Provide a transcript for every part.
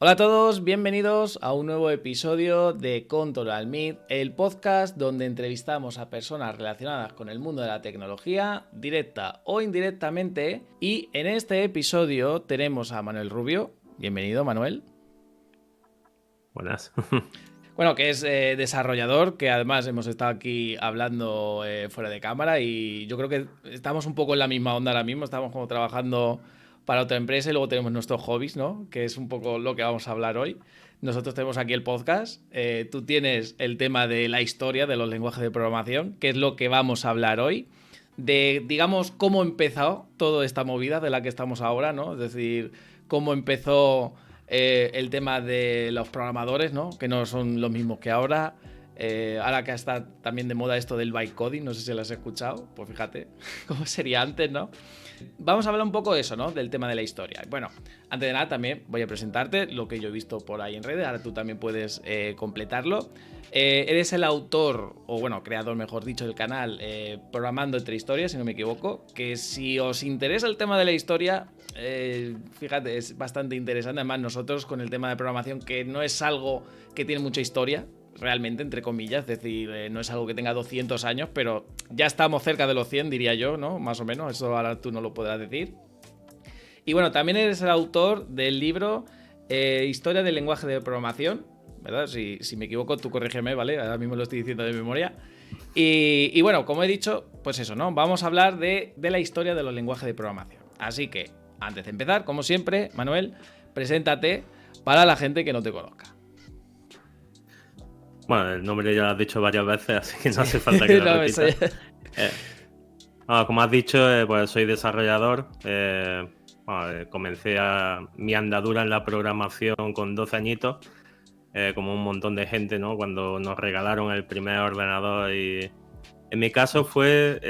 Hola a todos, bienvenidos a un nuevo episodio de Control Meet, el podcast donde entrevistamos a personas relacionadas con el mundo de la tecnología, directa o indirectamente. Y en este episodio tenemos a Manuel Rubio. Bienvenido, Manuel. Buenas. Bueno, que es desarrollador, que además hemos estado aquí hablando fuera de cámara y yo creo que estamos un poco en la misma onda ahora mismo, estamos como trabajando para otra empresa y luego tenemos nuestros hobbies, ¿no? Que es un poco lo que vamos a hablar hoy. Nosotros tenemos aquí el podcast, tú tienes el tema de la historia de los lenguajes de programación, que es lo que vamos a hablar hoy, de, digamos, cómo empezó toda esta movida de la que estamos ahora, ¿no? Es decir, cómo empezó el tema de los programadores, ¿no? Que no son los mismos que ahora. Ahora que está también de moda esto del bytecoding, no sé si lo has escuchado, pues fíjate cómo sería antes, ¿no? Vamos a hablar un poco de eso, ¿no? Del tema de la historia. Bueno, antes de nada también voy a presentarte lo que yo he visto por ahí en redes, ahora tú también puedes completarlo. Eres el autor, o bueno, creador mejor dicho, del canal Programando entre Historias, si no me equivoco, que si os interesa el tema de la historia, fíjate, es bastante interesante. Además, nosotros con el tema de programación, que no es algo que tiene mucha historia, realmente, entre comillas, es decir, no es algo que tenga 200 años, pero ya estamos cerca de los 100, diría yo, ¿no? Más o menos, eso ahora tú no lo podrás decir. Y bueno, también eres el autor del libro Historia del lenguaje de programación, ¿verdad? Si me equivoco, tú corrígeme, ¿vale? Ahora mismo lo estoy diciendo de memoria. Y bueno, como he dicho, pues eso, ¿no? Vamos a hablar de la historia de los lenguajes de programación. Así que, antes de empezar, como siempre, Manuel, preséntate para la gente que no te conozca. Bueno, el nombre ya lo has dicho varias veces, así que no Sí, hace falta que lo no me repita. sé. Como has dicho, pues soy desarrollador. Comencé mi andadura en la programación con 12 añitos, como un montón de gente, ¿no? Cuando nos regalaron el primer ordenador. Y en mi caso fue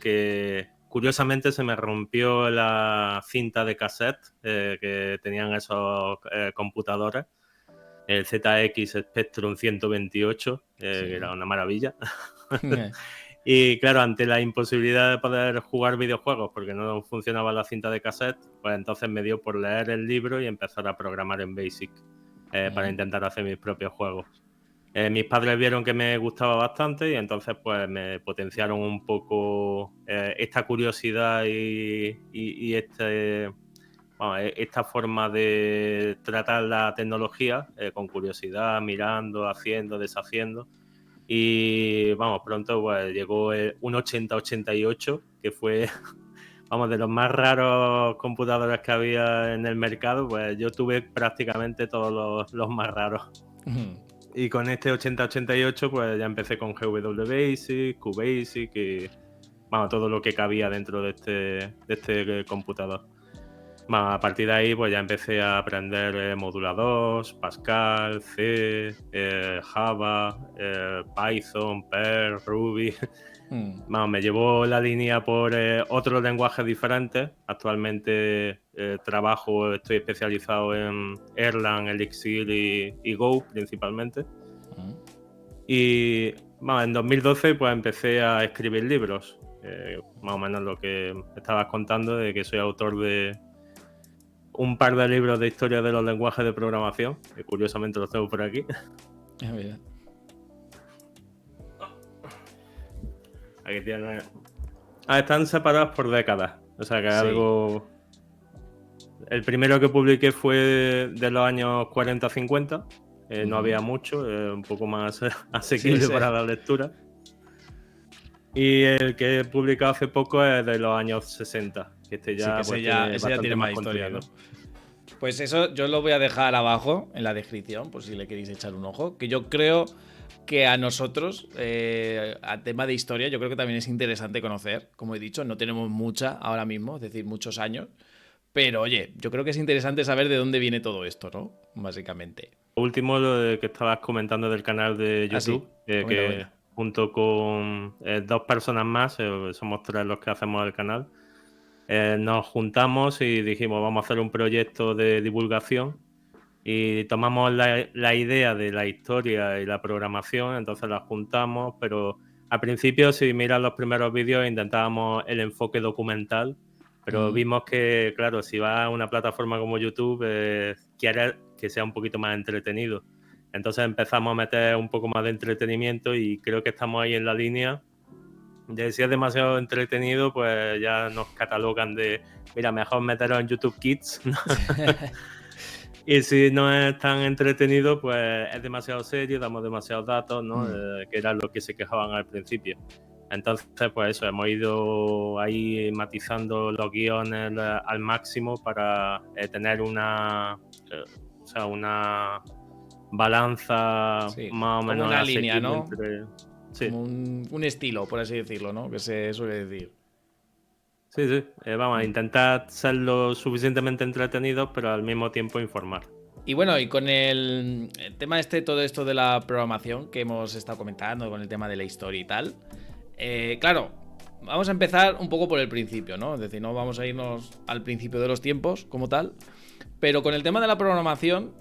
que curiosamente se me rompió la cinta de cassette que tenían esos computadores. El ZX Spectrum 128, que Sí. era una maravilla. Y claro, ante la imposibilidad de poder jugar videojuegos porque no funcionaba la cinta de cassette, pues entonces me dio por leer el libro y empezar a programar en BASIC para intentar hacer mis propios juegos. Mis padres vieron que me gustaba bastante y entonces pues me potenciaron un poco esta curiosidad y esta forma de tratar la tecnología con curiosidad, mirando, haciendo, deshaciendo. Y vamos, pronto pues llegó un 8088, que fue, vamos, de los más raros computadores que había en el mercado. Pues yo tuve prácticamente todos los más raros. Y con este 8088 pues ya empecé con GW Basic, QBasic y vamos, todo lo que cabía dentro de este computador. A partir de ahí, pues ya empecé a aprender moduladores, Pascal, C, Java, Python, Perl, Ruby. Me llevó la línea por otros lenguajes diferentes. Actualmente estoy especializado en Erlang, Elixir y Go principalmente. Y en 2012 pues empecé a escribir libros. Más o menos lo que estabas contando, de que soy autor de un par de libros de historia de los lenguajes de programación, que curiosamente los tengo por aquí. Aquí tienen. Están separados por décadas. O sea que es Sí. algo. El primero que publiqué fue de los años 40-50. No había mucho, un poco más Sí, asequible sí. para la lectura. Y el que he publicado hace poco es de los años 60, que este Sí, que ya pues tiene ese ya bastante tiene más más historia, ¿no? contenido. Pues eso yo lo voy a dejar abajo en la descripción, por si le queréis echar un ojo. Que yo creo que a nosotros, a tema de historia, yo creo que también es interesante conocer. Como he dicho, no tenemos mucha ahora mismo, es decir, muchos años. Pero oye, yo creo que es interesante saber de dónde viene todo esto, ¿no? Básicamente. Lo último, lo de que estabas comentando del canal de Ah, sí. YouTube, Comenta, que comenta. junto con dos personas más, somos tres los que hacemos el canal, nos juntamos y dijimos, vamos a hacer un proyecto de divulgación y tomamos la idea de la historia y la programación, entonces la juntamos, pero al principio, si miras los primeros vídeos, intentábamos el enfoque documental, pero vimos que, claro, si vas a una plataforma como YouTube, quieres que sea un poquito más entretenido. Entonces empezamos a meter un poco más de entretenimiento y creo que estamos ahí en la línea de si es demasiado entretenido, pues ya nos catalogan de, mira, mejor meteros en YouTube Kids, ¿no? Y si no es tan entretenido, pues es demasiado serio, damos demasiados datos, ¿no? Que era lo que se quejaban al principio. Entonces, pues eso, hemos ido ahí matizando los guiones al máximo para tener una balanza Sí, más o como menos una línea, asequible ¿no? entre... Sí, Como un estilo, por así decirlo, ¿no? Que se suele decir. sí, sí. Vamos a intentar ser lo suficientemente entretenidos, pero al mismo tiempo informar. Y bueno, y con el tema todo esto de la programación que hemos estado comentando, con el tema de la historia y tal, claro, vamos a empezar un poco por el principio, ¿no? Es decir, no vamos a irnos al principio de los tiempos como tal, pero con el tema de la programación,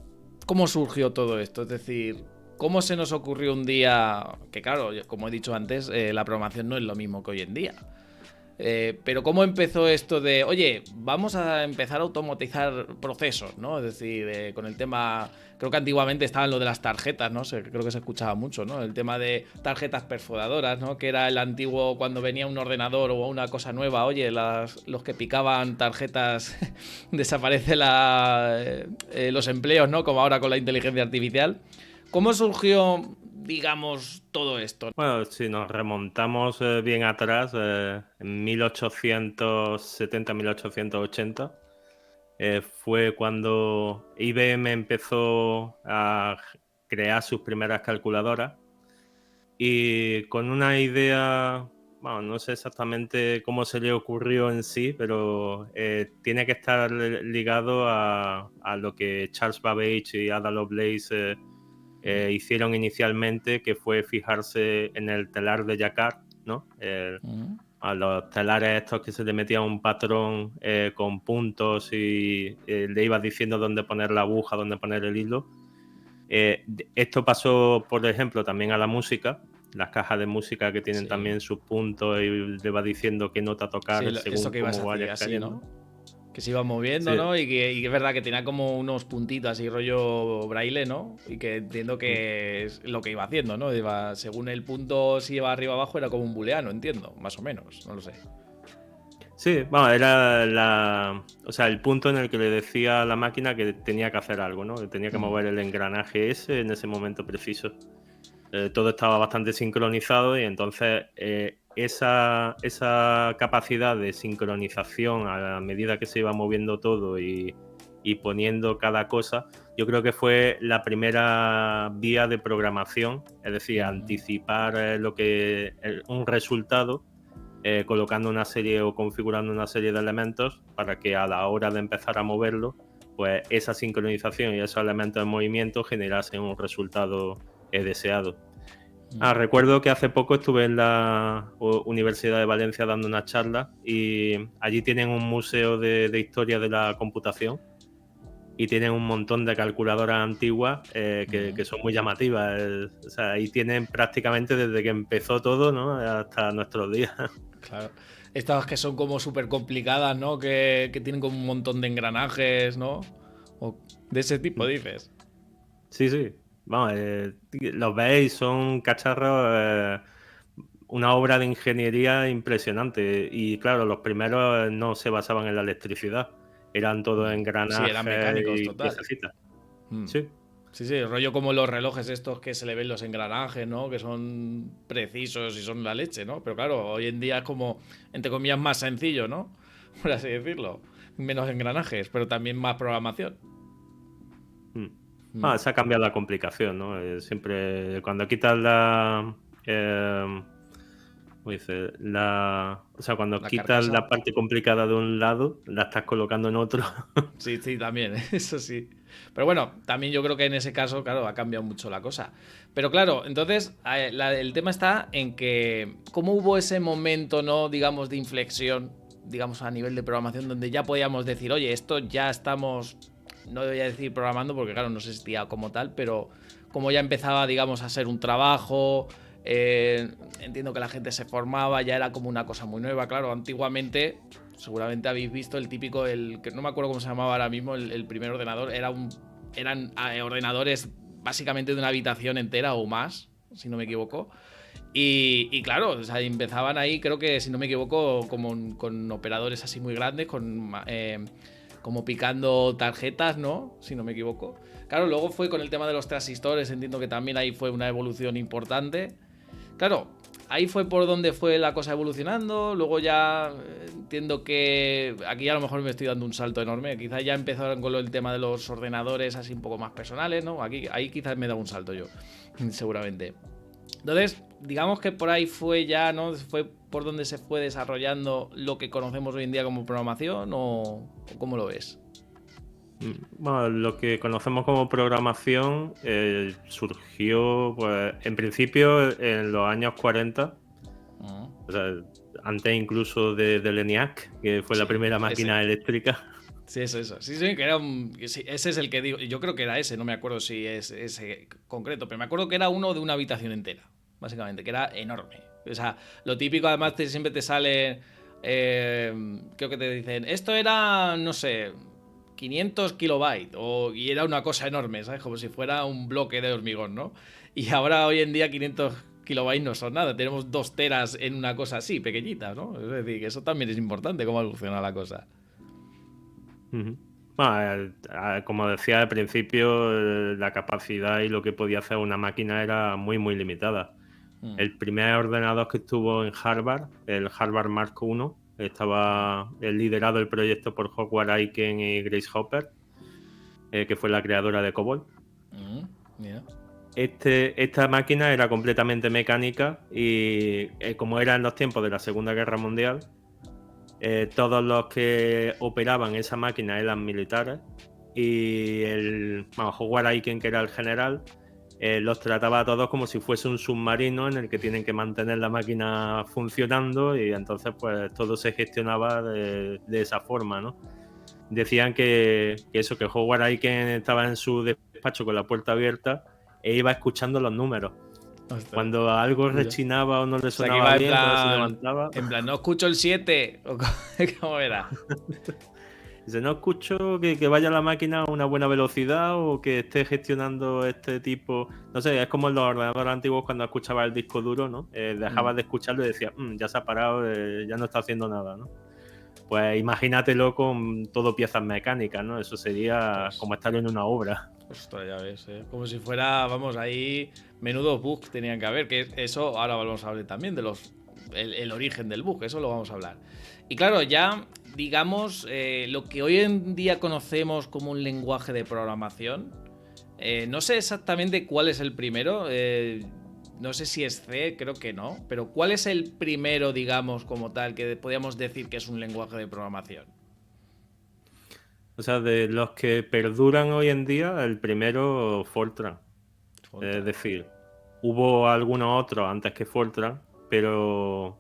¿cómo surgió todo esto? Es decir, ¿cómo se nos ocurrió un día? Que claro, como he dicho antes, la programación no es lo mismo que hoy en día. Pero ¿cómo empezó esto de, oye, vamos a empezar a automatizar procesos, ¿no? Es decir, con el tema, creo que antiguamente estaban lo de las tarjetas, ¿no? Creo que se escuchaba mucho, ¿no? El tema de tarjetas perforadoras, ¿no? Que era el antiguo, cuando venía un ordenador o una cosa nueva, oye, los que picaban tarjetas, desaparece los empleos, ¿no? Como ahora con la inteligencia artificial. ¿Cómo surgió, digamos, todo esto? Bueno, si nos remontamos bien atrás, en 1870-1880, fue cuando IBM empezó a crear sus primeras calculadoras y con una idea, bueno, no sé exactamente cómo se le ocurrió en sí, pero tiene que estar ligado a lo que Charles Babbage y Ada Lovelace hicieron inicialmente, que fue fijarse en el telar de Jacquard, ¿no? A los telares estos que se le metía un patrón con puntos y le ibas diciendo dónde poner la aguja, dónde poner el hilo. Esto pasó, por ejemplo, también a la música, las cajas de música que tienen también sus puntos y le va diciendo qué nota Sí, tocar eso según que ibas cómo a decir, vayas así, cayendo. ¿no? Que se iba moviendo, Sí. ¿no? Y que es verdad que tenía como unos puntitos así rollo braille, ¿no? Y que entiendo que es lo que iba haciendo, ¿no? Según el punto, si iba arriba o abajo, era como un booleano, entiendo, más o menos, no lo sé. Sí, bueno, era el punto en el que le decía a la máquina que tenía que hacer algo, ¿no? Que tenía que mover el engranaje ese en ese momento preciso. Todo estaba bastante sincronizado y entonces esa capacidad de sincronización a medida que se iba moviendo todo y poniendo cada cosa, yo creo que fue la primera vía de programación, es decir, anticipar un resultado colocando una serie o configurando una serie de elementos para que a la hora de empezar a moverlo, pues esa sincronización y esos elementos en movimiento generasen un resultado deseado. Recuerdo que hace poco estuve en la Universidad de Valencia dando una charla y allí tienen un museo de historia de la computación y tienen un montón de calculadoras antiguas que son muy llamativas. O sea, ahí tienen prácticamente desde que empezó todo, ¿no? Hasta nuestros días. Claro. Estas que son como súper complicadas, ¿no? Que tienen como un montón de engranajes, ¿no? O de ese tipo, dices. Sí, sí. Vamos, los veis, son cacharros, una obra de ingeniería impresionante. Y claro, los primeros no se basaban en la electricidad, eran todo Sí, eran engranajes mecánicos, y total. piececitas. Mm. Sí. Sí, sí, el rollo como los relojes estos que se le ven los engranajes, ¿no? Que son precisos y son la leche, ¿no? Pero claro, hoy en día es como, entre comillas, más sencillo, ¿no? Por así decirlo. Menos engranajes, pero también más programación. Se ha cambiado la complicación, ¿no? Siempre cuando quitas la... ¿cómo dice? Cuando La quitas carcasa. la parte complicada de un lado, la estás colocando en otro. Sí, sí, también, eso sí. Pero bueno, también yo creo que en ese caso, claro, ha cambiado mucho la cosa. Pero claro, entonces el tema está en que cómo hubo ese momento, ¿no? Digamos, de inflexión, digamos, a nivel de programación, donde ya podíamos decir, oye, esto ya estamos, no voy a decir programando, porque claro, no existía como tal, pero como ya empezaba, digamos, a ser un trabajo, entiendo que la gente se formaba, ya era como una cosa muy nueva, claro, antiguamente seguramente habéis visto el típico, que no me acuerdo cómo se llamaba ahora mismo, el primer ordenador, era eran ordenadores básicamente de una habitación entera o más, si no me equivoco. Y claro, o sea, empezaban ahí, creo que si no me equivoco, como con operadores así muy grandes, como picando tarjetas, ¿no? Si no me equivoco. Claro, luego fue con el tema de los transistores, entiendo que también ahí fue una evolución importante. Claro, ahí fue por donde fue la cosa evolucionando. Luego ya entiendo que aquí a lo mejor me estoy dando un salto enorme. Quizás ya empezaron con el tema de los ordenadores así un poco más personales, ¿no? Ahí quizás me he dado un salto yo, seguramente. Entonces, digamos que por ahí fue ya, ¿no? Fue por donde se fue desarrollando lo que conocemos hoy en día como programación, ¿o cómo lo ves? Bueno, lo que conocemos como programación surgió, pues, en principio en los años 40, o sea, antes incluso del ENIAC, que fue la primera máquina eléctrica. Sí, eso. Sí, que era sí, ese es el que digo. Yo creo que era ese, no me acuerdo si es ese concreto, pero me acuerdo que era uno de una habitación entera, básicamente, que era enorme. O sea, lo típico, además, siempre te sale. Creo que te dicen, esto era, no sé, 500 kilobytes, y era una cosa enorme, ¿sabes? Como si fuera un bloque de hormigón, ¿no? Y ahora, hoy en día, 500 kilobytes no son nada. Tenemos 2 teras en una cosa así, pequeñita, ¿no? Es decir, que eso también es importante, cómo evoluciona la cosa. Ujú. Bueno, como decía al principio, la capacidad y lo que podía hacer una máquina era muy, muy limitada. El primer ordenador que estuvo en Harvard, el Harvard Mark I, estaba liderado el proyecto por Howard Aiken y Grace Hopper, que fue la creadora de COBOL. Yeah. Esta máquina era completamente mecánica y como era en los tiempos de la Segunda Guerra Mundial, todos los que operaban esa máquina eran militares y Howard Aiken, que era el general, los trataba a todos como si fuese un submarino en el que tienen que mantener la máquina funcionando, y entonces pues todo se gestionaba de esa forma, ¿no? Decían que Howard Aiken estaba en su despacho con la puerta abierta e iba escuchando los números. Ostras. Cuando algo Mira. rechinaba o no le O sea, que sonaba iba bien, entonces se levantaba. en plan, no escucho el 7. ¿Cómo era? Dice, no escucho que vaya la máquina a una buena velocidad o que esté gestionando este tipo. No sé, es como en los ordenadores antiguos cuando escuchaba el disco duro, ¿no? Dejabas de escucharlo y decías, ya se ha parado, ya no está haciendo nada, ¿no? Pues imagínatelo con todo piezas mecánicas, ¿no? Eso sería como estar en una obra. Ostras, ya ves, como si fuera, vamos, ahí menudo bug tenían que haber, que eso ahora vamos a hablar también de el origen del bug, eso lo vamos a hablar. Y claro, ya digamos, lo que hoy en día conocemos como un lenguaje de programación, no sé exactamente cuál es el primero, no sé si es C, creo que no, pero ¿cuál es el primero, digamos, como tal, que podríamos decir que es un lenguaje de programación? O sea, de los que perduran hoy en día, el primero, Fortran. Es decir, hubo algunos otros antes que Fortran, pero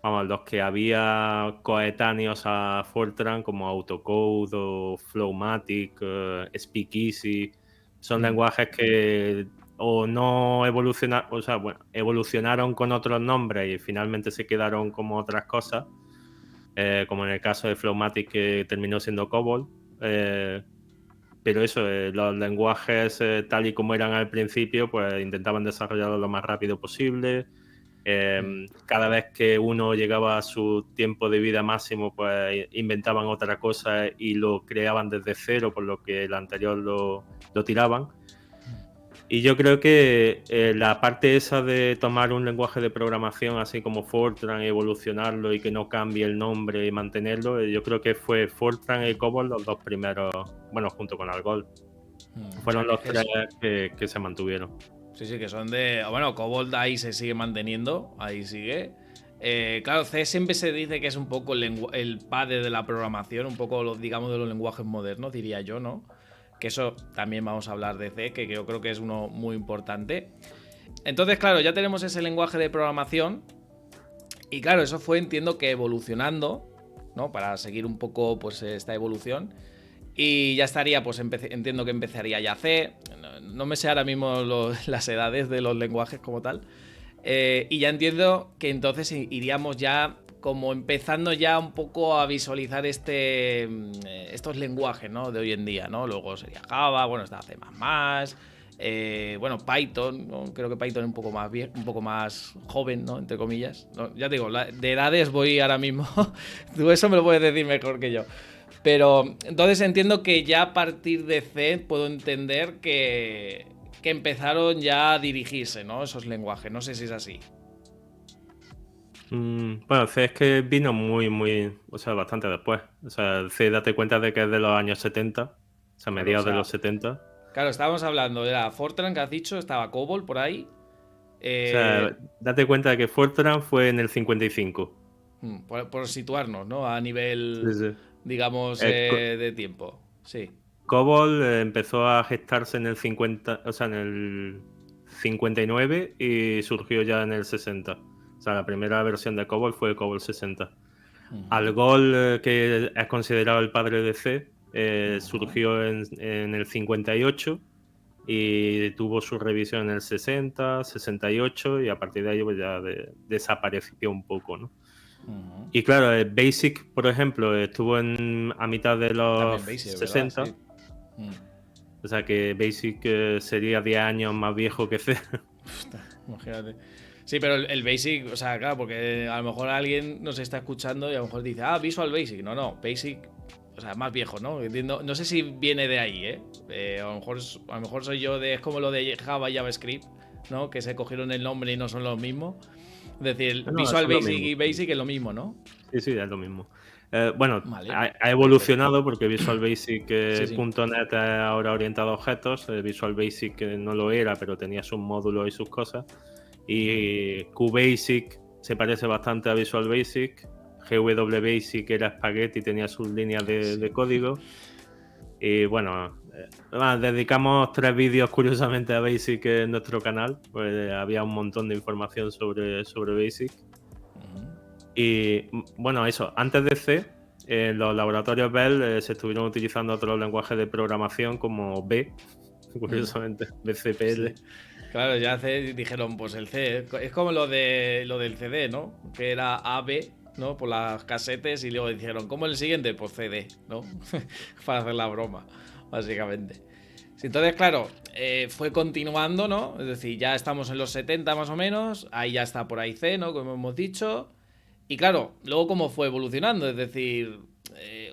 vamos, los que había coetáneos a Fortran, como Autocode o Flowmatic, Speakeasy, son lenguajes que o no evolucionaron, o sea, bueno, evolucionaron con otros nombres y finalmente se quedaron como otras cosas, como en el caso de Flowmatic, que terminó siendo COBOL. Pero eso, los lenguajes tal y como eran al principio, pues intentaban desarrollarlos lo más rápido posible. Cada vez que uno llegaba a su tiempo de vida máximo, pues inventaban otra cosa y lo creaban desde cero, por lo que el anterior lo tiraban. Y yo creo que la parte esa de tomar un lenguaje de programación así como Fortran y evolucionarlo y que no cambie el nombre y mantenerlo, yo creo que fue Fortran y COBOL los dos primeros, bueno, junto con Algol. Fueron O sea, los tres que se mantuvieron. Sí, que son de... Bueno, Cobalt ahí se sigue manteniendo, ahí sigue. Claro, C siempre se dice que es un poco el padre de la programación, un poco, digamos, de los lenguajes modernos, diría yo, ¿no? Que eso también vamos a hablar de C, que yo creo que es uno muy importante. Entonces, claro, ya tenemos ese lenguaje de programación. Y claro, eso fue, entiendo que evolucionando, ¿no? Para seguir un poco, pues, esta evolución. Y ya estaría, pues entiendo que empezaría ya C. No me sé ahora mismo las edades de los lenguajes como tal. Y ya entiendo que entonces iríamos ya como empezando ya un poco a visualizar estos lenguajes, ¿no? De hoy en día, ¿no? Luego sería Java, bueno, está C++, bueno, Python, ¿no? Creo que Python es un poco más un poco más joven, ¿no? Entre comillas. ¿No? Ya te digo, de edades voy ahora mismo. Tú eso me lo puedes decir mejor que yo. Pero entonces entiendo que ya a partir de C puedo entender que empezaron ya a dirigirse, ¿no? Esos lenguajes. No sé si es así. Bueno, C es que vino o sea, bastante después. O sea, C date cuenta de que es de los años 70, o sea, Claro, o mediados de sea, los 70. claro, estábamos hablando, era Fortran que has dicho, estaba COBOL por ahí. O sea, eh, date cuenta de que Fortran fue en el 55. por situarnos, ¿no? A Sí, nivel, sí. digamos, Eh, Co- de tiempo. Sí. COBOL empezó a gestarse en el 50, o sea, en el 59 y surgió ya en el 60. O sea, la primera versión de COBOL fue COBOL 60. Ujú, Algol, que es considerado el padre de C, ujú, surgió en el 58 y tuvo su revisión en el 60, 68 y a partir de ahí pues ya desapareció un poco, ¿no? ujú. Y claro, Basic, por ejemplo, estuvo a mitad de los También Basic, ¿verdad? 60, Sí. Mm. o sea que Basic sería 10 años más viejo que C. Imagínate. Sí, pero el Basic, o sea, claro, porque a lo mejor alguien nos está escuchando y a lo mejor dice, ah, Visual Basic. No, no, Basic, o sea, más viejo, ¿no? Entiendo, no sé si viene de ahí, ¿eh? A lo mejor soy yo de, es como lo de Java y JavaScript, ¿no? Que se cogieron el nombre y no son los mismos. Es decir, No, Visual eso es lo Basic mismo. y Basic es lo mismo, ¿no? Sí, sí, es lo mismo. Bueno, Vale, ha perfecto. evolucionado porque Visual Basic Sí, sí. .NET es ahora orientado a objetos. Visual Basic no lo era, pero tenía sus módulos y sus cosas. Y QBasic se parece bastante a Visual Basic. GW Basic era Spaghetti, tenía sus líneas de Sí. código. Y bueno, dedicamos 3 vídeos curiosamente a Basic en nuestro canal. Pues había un montón de información sobre Basic. Ujú. Y bueno, eso, antes de C, en los laboratorios Bell se estuvieron utilizando otros lenguajes de programación como B, Mm. curiosamente, BCPL. Sí. Claro, ya dijeron, pues el C, es como lo del CD, ¿no? Que era AB, ¿no? Por las casetes y luego dijeron, ¿cómo es el siguiente? Pues CD, ¿no? Para hacer la broma, básicamente. Sí, entonces, claro, fue continuando, ¿no? Es decir, ya estamos en los 70 más o menos, ahí ya está por ahí C, ¿no? Como hemos dicho. Y claro, luego cómo fue evolucionando, es decir,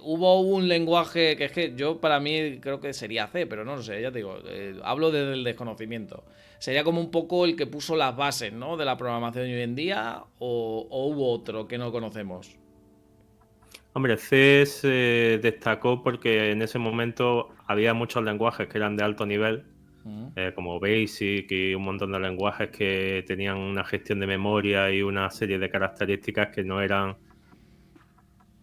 hubo un lenguaje que es que yo para mí creo que sería C, pero no lo sé, ya te digo, hablo desde el desconocimiento. Sería como un poco el que puso las bases, ¿no? De la programación hoy en día o hubo otro que no conocemos. Hombre, C se destacó porque en ese momento había muchos lenguajes que eran de alto nivel, Mm, como Basic y un montón de lenguajes que tenían una gestión de memoria y una serie de características que no eran,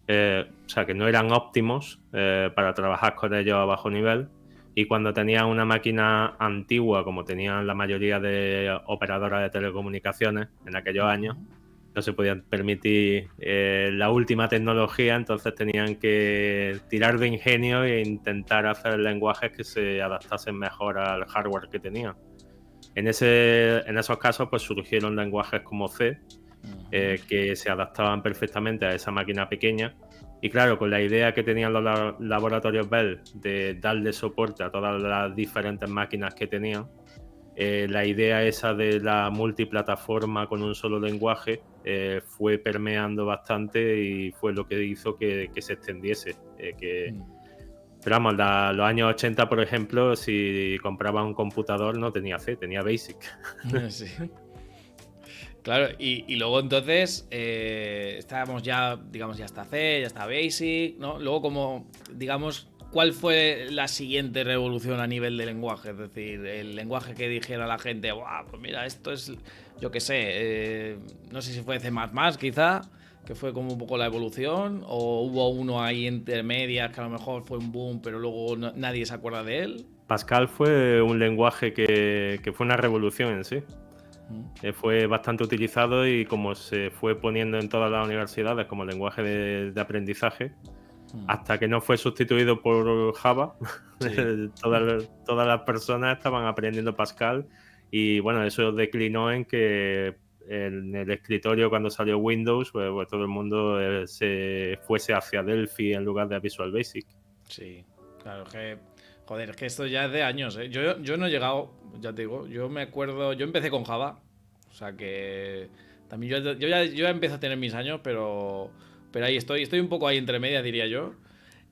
o sea, que no eran óptimos para trabajar con ellos a bajo nivel. Y cuando tenían una máquina antigua, como tenían la mayoría de operadoras de telecomunicaciones en aquellos años, ujú. no se podían permitir la última tecnología, entonces tenían que tirar de ingenio e intentar hacer lenguajes que se adaptasen mejor al hardware que tenían. En esos casos, pues surgieron lenguajes como C, que se adaptaban perfectamente a esa máquina pequeña. Y claro, con la idea que tenían los laboratorios Bell de darle soporte a todas las diferentes máquinas que tenían, la idea esa de la multiplataforma con un solo lenguaje fue permeando bastante y fue lo que hizo que se extendiese. Pero vamos, los años 80, por ejemplo, si compraba un computador no tenía C, tenía Basic. Sí. Claro, y luego entonces estábamos ya, digamos, ya está C, ya está Basic, ¿no? Luego como, digamos, ¿cuál fue la siguiente revolución a nivel de lenguaje? Es decir, el lenguaje que dijera la gente, Buah, pues mira, esto es, yo qué sé, no sé si fue C++ quizá, que fue como un poco la evolución, o hubo uno ahí intermedias que a lo mejor fue un boom, pero luego nadie se acuerda de él. Pascal fue un lenguaje que fue una revolución en sí. Fue bastante utilizado y como se fue poniendo en todas las universidades como lenguaje de aprendizaje, hasta que no fue sustituido por Java, Sí. todas las personas estaban aprendiendo Pascal y bueno, eso declinó en que en el escritorio cuando salió Windows, pues todo el mundo se fuese hacia Delphi en lugar de Visual Basic. Sí, claro, que. Joder, es que esto ya es de años, ¿eh? Yo no he llegado, ya te digo, yo me acuerdo. Yo empecé con Java. O sea que. También yo ya empecé a tener mis años, pero ahí estoy. Estoy un poco ahí entre medias, diría yo.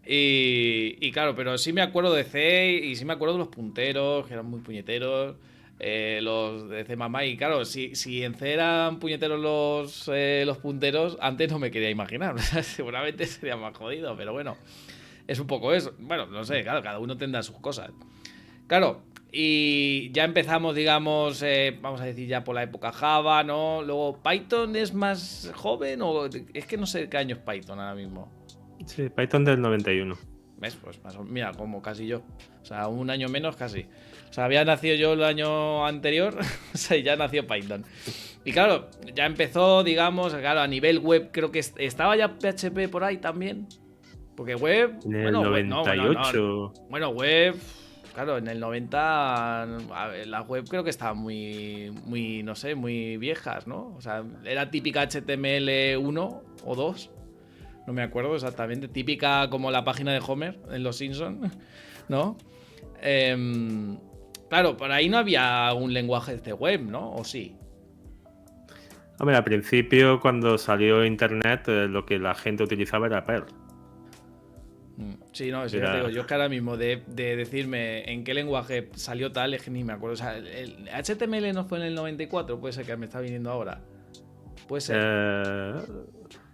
Y claro, pero sí me acuerdo de C y sí me acuerdo de los punteros, que eran muy puñeteros. Los de C mamá. Y claro, si en C eran puñeteros los punteros, antes no me quería imaginar. O sea, seguramente sería más jodido, pero bueno. Es un poco eso. Bueno, no sé, claro, cada uno tendrá sus cosas. Claro, y ya empezamos, digamos, vamos a decir ya por la época Java, ¿no? Luego, ¿Python es más joven o es que no sé qué año es Python ahora mismo? Sí, Python del 91. ¿Ves? Pues mira, como casi yo. O sea, un año menos casi. O sea, había nacido yo el año anterior, o sea, ya nació Python. Y claro, ya empezó, digamos, claro, a nivel web, creo que estaba ya PHP por ahí también. Porque web, En el bueno, web, no, bueno, no. 98. Bueno, web, claro, en el 90, a ver, las web creo que estaban muy, no sé, muy viejas, ¿no? O sea, era típica HTML 1 o 2, no me acuerdo exactamente, típica como la página de Homer en Los Simpsons, ¿no? Em, claro, por ahí no había un lenguaje de web, ¿no? ¿O sí? Hombre, al principio, cuando salió Internet, lo que la gente utilizaba era Perl. Sí, no, eso ya te digo. Era, Yo es que ahora mismo de decirme en qué lenguaje salió tal, es que ni me acuerdo. O sea, el HTML no fue en el 94, puede ser que me está viniendo ahora. Puede ser, eh,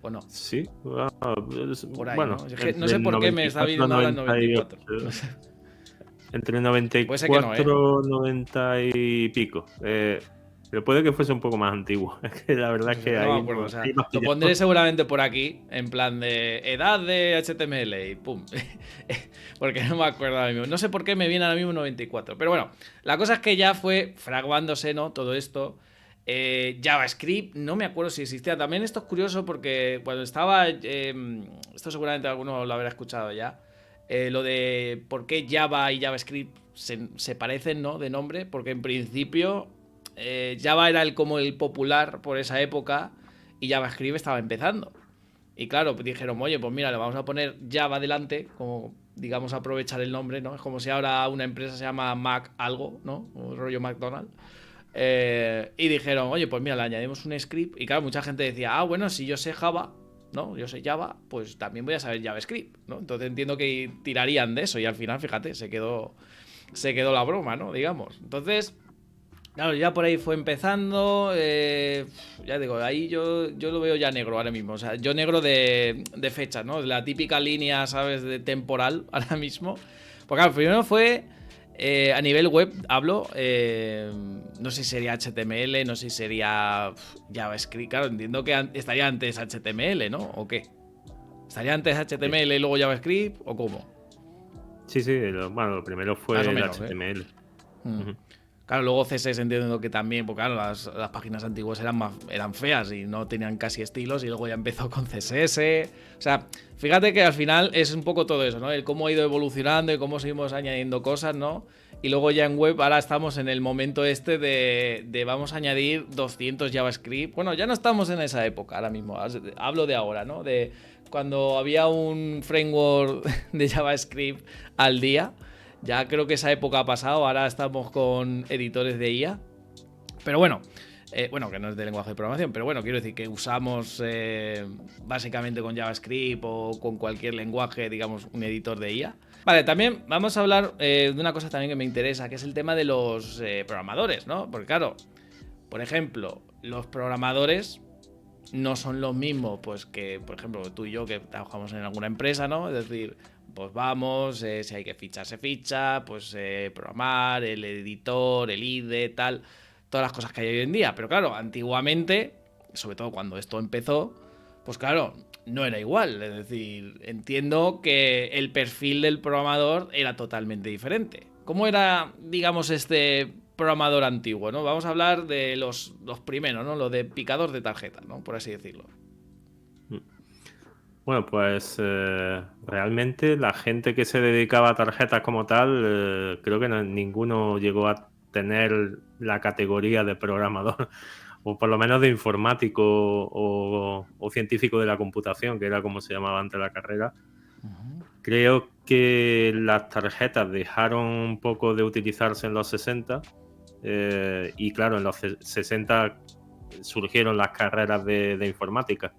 o no. sí, Por ahí, bueno, ¿no? Es que no entre sé el por qué me está 94 y viniendo ahora el 94. 98. No sé. Entre el Puede ser que no, ¿eh? 94, 90 y pico. Pero puede que fuese un poco más antiguo. Es que la verdad es que No me ahí acuerdo. O no sea, ahí no has lo pillado. pondré seguramente por aquí, en plan de edad de HTML y pum. Porque no me acuerdo ahora mismo. No sé por qué me viene ahora mismo 94. Pero bueno, la cosa es que ya fue fraguándose, ¿no? Todo esto. JavaScript, no me acuerdo si existía. También esto es curioso porque cuando estaba. Esto seguramente alguno lo habrá escuchado ya. Lo de por qué Java y JavaScript se parecen, ¿no? De nombre. Porque en principio Java era como el popular por esa época y JavaScript estaba empezando. Y claro, pues dijeron, oye, pues mira, le vamos a poner Java delante, como digamos aprovechar el nombre, ¿no? Es como si ahora una empresa se llama Mac algo, ¿no? O rollo McDonald's. Y dijeron, oye, pues mira, le añadimos un script. Y claro, mucha gente decía, bueno, si yo sé Java, ¿no? Yo sé Java, pues también voy a saber JavaScript, ¿no? Entonces entiendo que tirarían de eso y al final, fíjate, se quedó la broma, ¿no? Digamos. Entonces, claro, ya por ahí fue empezando. Ya digo, ahí yo lo veo ya negro ahora mismo. O sea, yo negro de fecha, ¿no? La típica línea, ¿sabes? De temporal ahora mismo. Porque claro, primero fue a nivel web, hablo. No sé si sería HTML, no sé si sería JavaScript. Claro, entiendo que estaría antes HTML, ¿no? ¿O qué? ¿Estaría antes Sí, HTML y luego JavaScript? ¿O cómo? sí, sí, bueno, lo primero Más fue o el menos, ¿eh? HTML. Mm. Ujú. Claro, luego CSS entiendo que también, porque claro, las páginas antiguas eran feas y no tenían casi estilos y luego ya empezó con CSS. O sea, fíjate que al final es un poco todo eso, ¿no? El cómo ha ido evolucionando y cómo seguimos añadiendo cosas, ¿no? Y luego ya en web ahora estamos en el momento este de vamos a añadir 200 JavaScript. Bueno, ya no estamos en esa época ahora mismo, hablo de ahora, ¿no? De cuando había un framework de JavaScript al día. Ya creo que esa época ha pasado, ahora estamos con editores de IA. Pero bueno, que no es de lenguaje de programación, pero bueno, quiero decir que usamos básicamente con JavaScript o con cualquier lenguaje, digamos, un editor de IA. Vale, también vamos a hablar de una cosa también que me interesa, que es el tema de los programadores, ¿no? Porque claro, por ejemplo, los programadores no son los mismos, pues que, por ejemplo, tú y yo que trabajamos en alguna empresa, ¿no? Es decir, pues vamos, si hay que fichar, se ficha, pues programar, el editor, el IDE, tal, todas las cosas que hay hoy en día. Pero claro, antiguamente, sobre todo cuando esto empezó, pues claro, no era igual. Es decir, entiendo que el perfil del programador era totalmente diferente. ¿Cómo era, digamos, este programador antiguo, ¿no? Vamos a hablar de los primeros, ¿no? Los de picador de tarjetas, ¿no? Por así decirlo. Bueno, pues realmente la gente que se dedicaba a tarjetas como tal, creo que ninguno llegó a tener la categoría de programador. o por lo menos de informático o científico de la computación, que era como se llamaba antes la carrera. Creo que las tarjetas dejaron un poco de utilizarse en los 60 y claro, en los 60 surgieron las carreras de informática.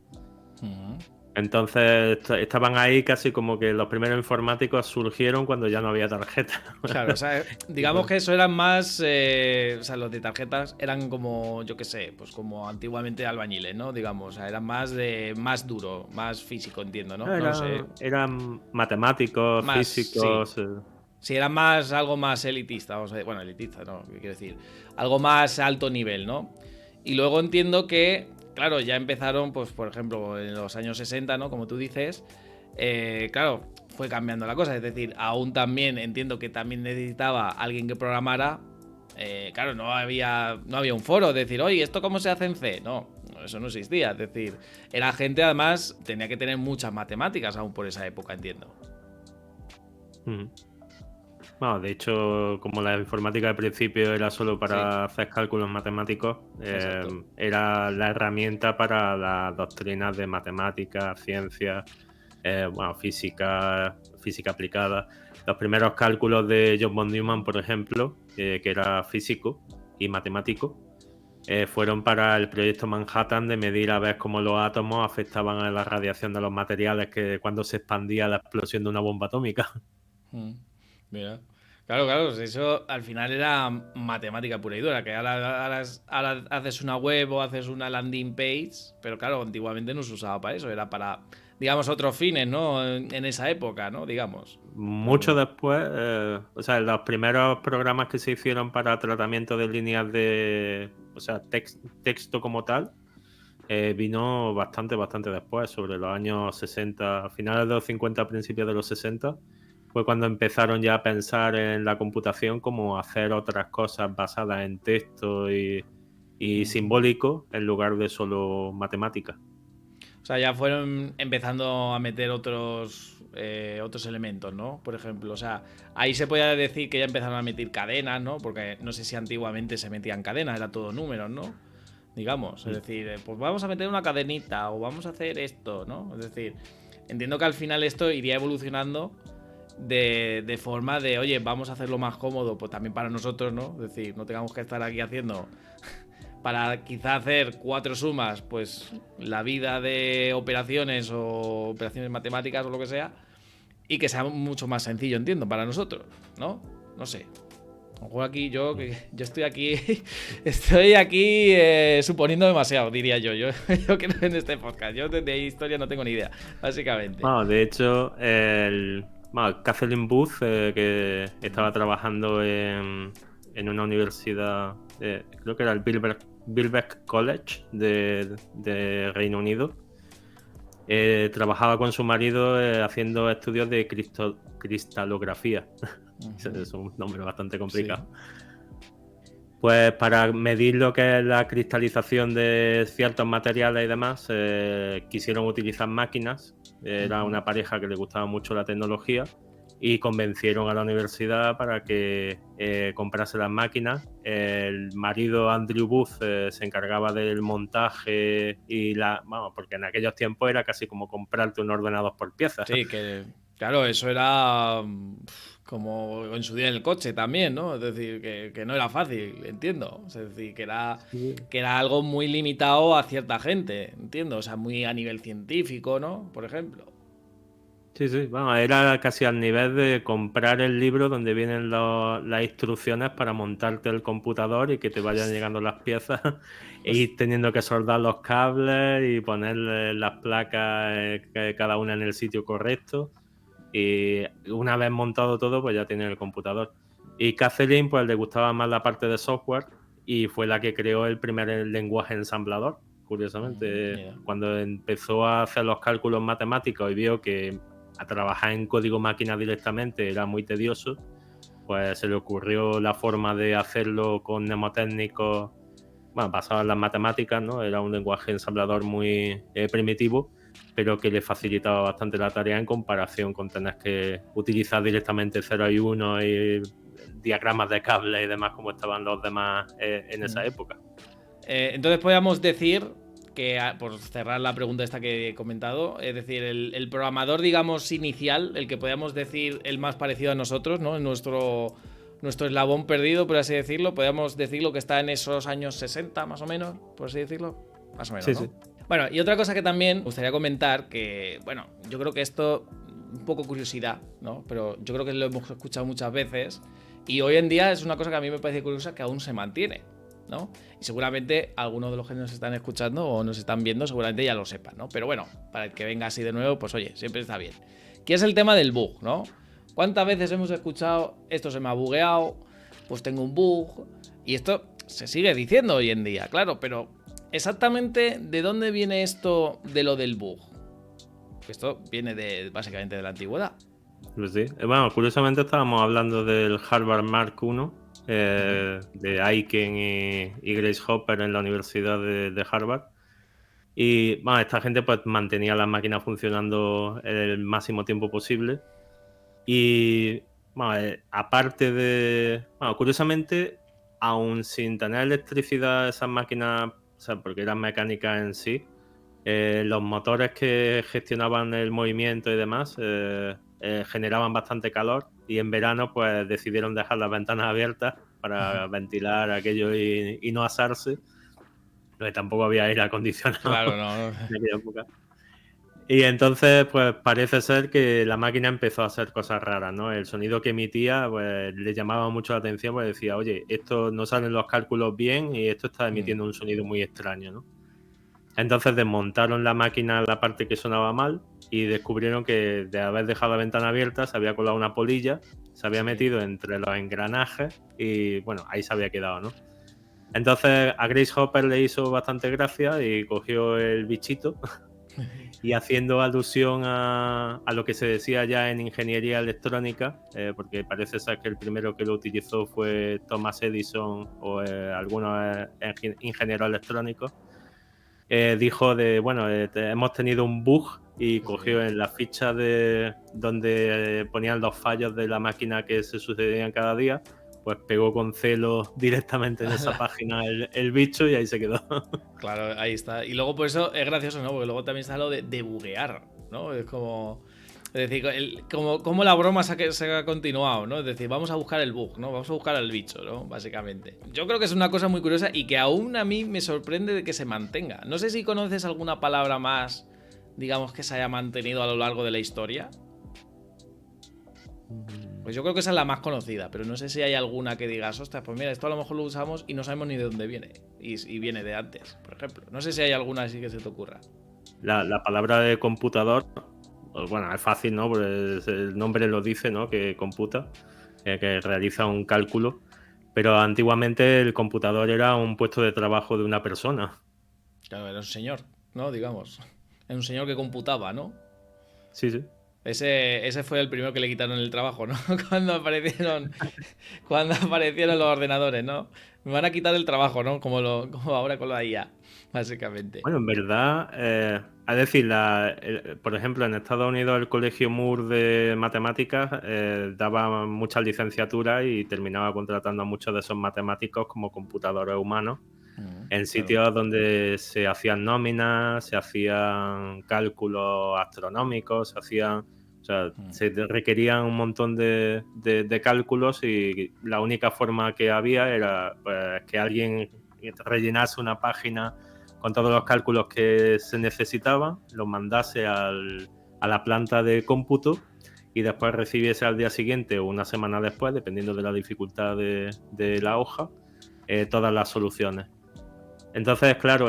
Entonces estaban ahí casi como que los primeros informáticos surgieron cuando ya no había tarjeta. Claro, o sea, digamos que eso eran más, o sea, los de tarjetas eran como, yo qué sé, pues como antiguamente albañiles, ¿no? Digamos, o sea, eran más duro, más físico, entiendo, ¿no? No lo sé. Eran matemáticos, Más, sí. físicos. Sí, era más, algo más elitista, vamos a decir. Bueno, elitista, ¿no? ¿Qué quiero decir? Algo más alto nivel, ¿no? Y luego entiendo que, claro, ya empezaron, pues, por ejemplo, en los años 60, ¿no? Como tú dices, claro, fue cambiando la cosa. Es decir, aún también entiendo que también necesitaba alguien que programara. Claro, no había un foro de decir, oye, ¿esto cómo se hace en C? No, eso no existía. Es decir, era gente, además, tenía que tener muchas matemáticas aún por esa época, entiendo. Bueno, de hecho, como la informática al principio era solo para Sí. hacer cálculos matemáticos, Exacto. era la herramienta para las doctrinas de matemáticas, ciencias, bueno, física aplicada. Los primeros cálculos de John von Neumann, por ejemplo, que era físico y matemático, fueron para el proyecto Manhattan de medir a ver cómo los átomos afectaban a la radiación de los materiales que cuando se expandía la explosión de una bomba atómica. Mm, Mira. Claro, claro, eso al final era matemática pura y dura, que ahora haces una web o haces una landing page, pero claro, antiguamente no se usaba para eso, era para, digamos, otros fines, ¿no? En esa época, ¿no? Digamos. Mucho después, o sea, los primeros programas que se hicieron para tratamiento de líneas de, o sea, texto como tal, vino bastante después, sobre los años 60, finales de los 50, principios de los 60, fue cuando empezaron ya a pensar en la computación como hacer otras cosas basadas en texto y simbólico en lugar de solo matemáticas. O sea, ya fueron empezando a meter otros elementos, ¿no? Por ejemplo, o sea, ahí se podía decir que ya empezaron a meter cadenas, ¿no? Porque no sé si antiguamente se metían cadenas, era todo números, ¿no? Digamos, es decir, pues vamos a meter una cadenita o vamos a hacer esto, ¿no? Es decir, entiendo que al final esto iría evolucionando de forma de, oye, vamos a hacerlo más cómodo, pues también para nosotros, ¿no? Es decir, no tengamos que estar aquí haciendo para quizá hacer 4 sumas, pues la vida de operaciones o operaciones matemáticas o lo que sea, y que sea mucho más sencillo, entiendo, para nosotros, ¿no? No sé. A lo mejor aquí yo estoy aquí suponiendo demasiado, diría yo. Yo creo en este podcast. Yo de historia no tengo ni idea, básicamente. Bueno, de hecho, bueno, Kathleen Booth, que estaba trabajando en una universidad, creo que era el Birkbeck College de Reino Unido, trabajaba con su marido haciendo estudios de cristalografía. Es un nombre bastante complicado. Sí. Pues para medir lo que es la cristalización de ciertos materiales y demás, quisieron utilizar máquinas. Era una pareja que le gustaba mucho la tecnología y convencieron a la universidad para que comprase las máquinas. El marido Andrew Booth se encargaba del montaje vamos, porque en aquellos tiempos era casi como comprarte un ordenador por piezas. Sí, que claro, eso era como en su día en el coche también, ¿no? Es decir, que no era fácil, entiendo. Es decir, Sí. que era algo muy limitado a cierta gente, entiendo. O sea, muy a nivel científico, ¿no? Por ejemplo. Sí, sí, vamos, era casi al nivel de comprar el libro donde vienen las instrucciones para montarte el computador y que te vayan llegando las piezas e ir teniendo que soldar los cables y ponerle las placas cada una en el sitio correcto. Y una vez montado todo, pues ya tienes el computador. Y Kathleen, pues le gustaba más la parte de software y fue la que creó el primer lenguaje ensamblador. Curiosamente, Mira. cuando empezó a hacer los cálculos matemáticos y vio que a trabajar en código máquina directamente era muy tedioso, pues se le ocurrió la forma de hacerlo con mnemotécnicos, bueno, basado en las matemáticas, ¿no? Era un lenguaje ensamblador muy primitivo, pero que le facilitaba bastante la tarea en comparación con tener que utilizar directamente 0 y 1 y diagramas de cable y demás como estaban los demás en esa época. Entonces podríamos decir que, por cerrar la pregunta esta que he comentado, es decir, el programador, digamos, inicial, el que podríamos decir el más parecido a nosotros, ¿no? Nuestro eslabón perdido, por así decirlo, podríamos decirlo que está en esos años 60, más o menos, por así decirlo. Más o menos, Sí, ¿no? sí. Bueno, y otra cosa que también me gustaría comentar, que, bueno, yo creo que esto, un poco curiosidad, ¿no? Pero yo creo que lo hemos escuchado muchas veces y hoy en día es una cosa que a mí me parece curiosa que aún se mantiene, ¿no? Y seguramente algunos de los que nos están escuchando o nos están viendo seguramente ya lo sepan, ¿no? Pero bueno, para el que venga así de nuevo, pues oye, siempre está bien. Que es el tema del bug, ¿no? ¿Cuántas veces hemos escuchado esto se me ha bugueado, pues tengo un bug? Y esto se sigue diciendo hoy en día, claro, pero exactamente de dónde viene esto de lo del bug. Esto viene básicamente de la antigüedad. Pues sí. Bueno, curiosamente estábamos hablando del Harvard Mark I, de Aiken y Grace Hopper en la Universidad de Harvard. Y bueno, esta gente pues mantenía las máquinas funcionando el máximo tiempo posible. Y bueno, aparte de... Bueno, curiosamente, aún sin tener electricidad esas máquinas, o sea, porque eran mecánicas en sí, los motores que gestionaban el movimiento y demás generaban bastante calor y en verano pues decidieron dejar las ventanas abiertas para ventilar aquello y no asarse, porque tampoco había aire acondicionado Claro, no. en aquella época. Y entonces, pues parece ser que la máquina empezó a hacer cosas raras, ¿no? El sonido que emitía, pues le llamaba mucho la atención, pues decía, oye, esto no salen los cálculos bien y esto está emitiendo un sonido muy extraño, ¿no? Entonces desmontaron la máquina, la parte que sonaba mal, y descubrieron que de haber dejado la ventana abierta se había colado una polilla, se había metido entre los engranajes y bueno, ahí se había quedado, ¿no? Entonces a Grace Hopper le hizo bastante gracia y cogió el bichito y haciendo alusión a lo que se decía ya en ingeniería electrónica, porque parece ser que el primero que lo utilizó fue Thomas Edison o algunos ingenieros electrónicos, dijo de, bueno, hemos tenido un bug y cogió en la ficha de donde ponían los fallos de la máquina que se sucedían cada día, pues pegó con celo directamente en esa página el bicho y ahí se quedó. Claro, ahí está. Y luego por eso es gracioso, ¿no? Porque luego también está lo de buguear, ¿no? Es como... Es decir, como la broma se ha continuado, ¿no? Es decir, vamos a buscar el bug, ¿no? Vamos a buscar al bicho, ¿no? Básicamente. Yo creo que es una cosa muy curiosa y que aún a mí me sorprende de que se mantenga. No sé si conoces alguna palabra más, digamos, que se haya mantenido a lo largo de la historia. Pues yo creo que esa es la más conocida, pero no sé si hay alguna que digas, ostras, pues mira, esto a lo mejor lo usamos y no sabemos ni de dónde viene. Y viene de antes, por ejemplo. No sé si hay alguna así que se te ocurra. La palabra de computador, pues bueno, es fácil, ¿no? Pues el nombre lo dice, ¿no? Que computa, que realiza un cálculo. Pero antiguamente el computador era un puesto de trabajo de una persona. Claro, era un señor, ¿no? Digamos. Era un señor que computaba, ¿no? Sí, sí. Ese fue el primero que le quitaron el trabajo, ¿no? Cuando aparecieron los ordenadores, ¿no? Me van a quitar el trabajo, ¿no? Como ahora con la IA, básicamente. Bueno, en verdad, es decir, por ejemplo, en Estados Unidos el Colegio Moore de Matemáticas daba muchas licenciaturas y terminaba contratando a muchos de esos matemáticos como computadores humanos en Claro. sitios donde se hacían nóminas, se hacían cálculos astronómicos, o sea, se requerían un montón de cálculos y la única forma que había era pues, que alguien rellenase una página con todos los cálculos que se necesitaban, los mandase a la planta de cómputo y después recibiese al día siguiente o una semana después, dependiendo de la dificultad de la hoja, todas las soluciones. Entonces, claro,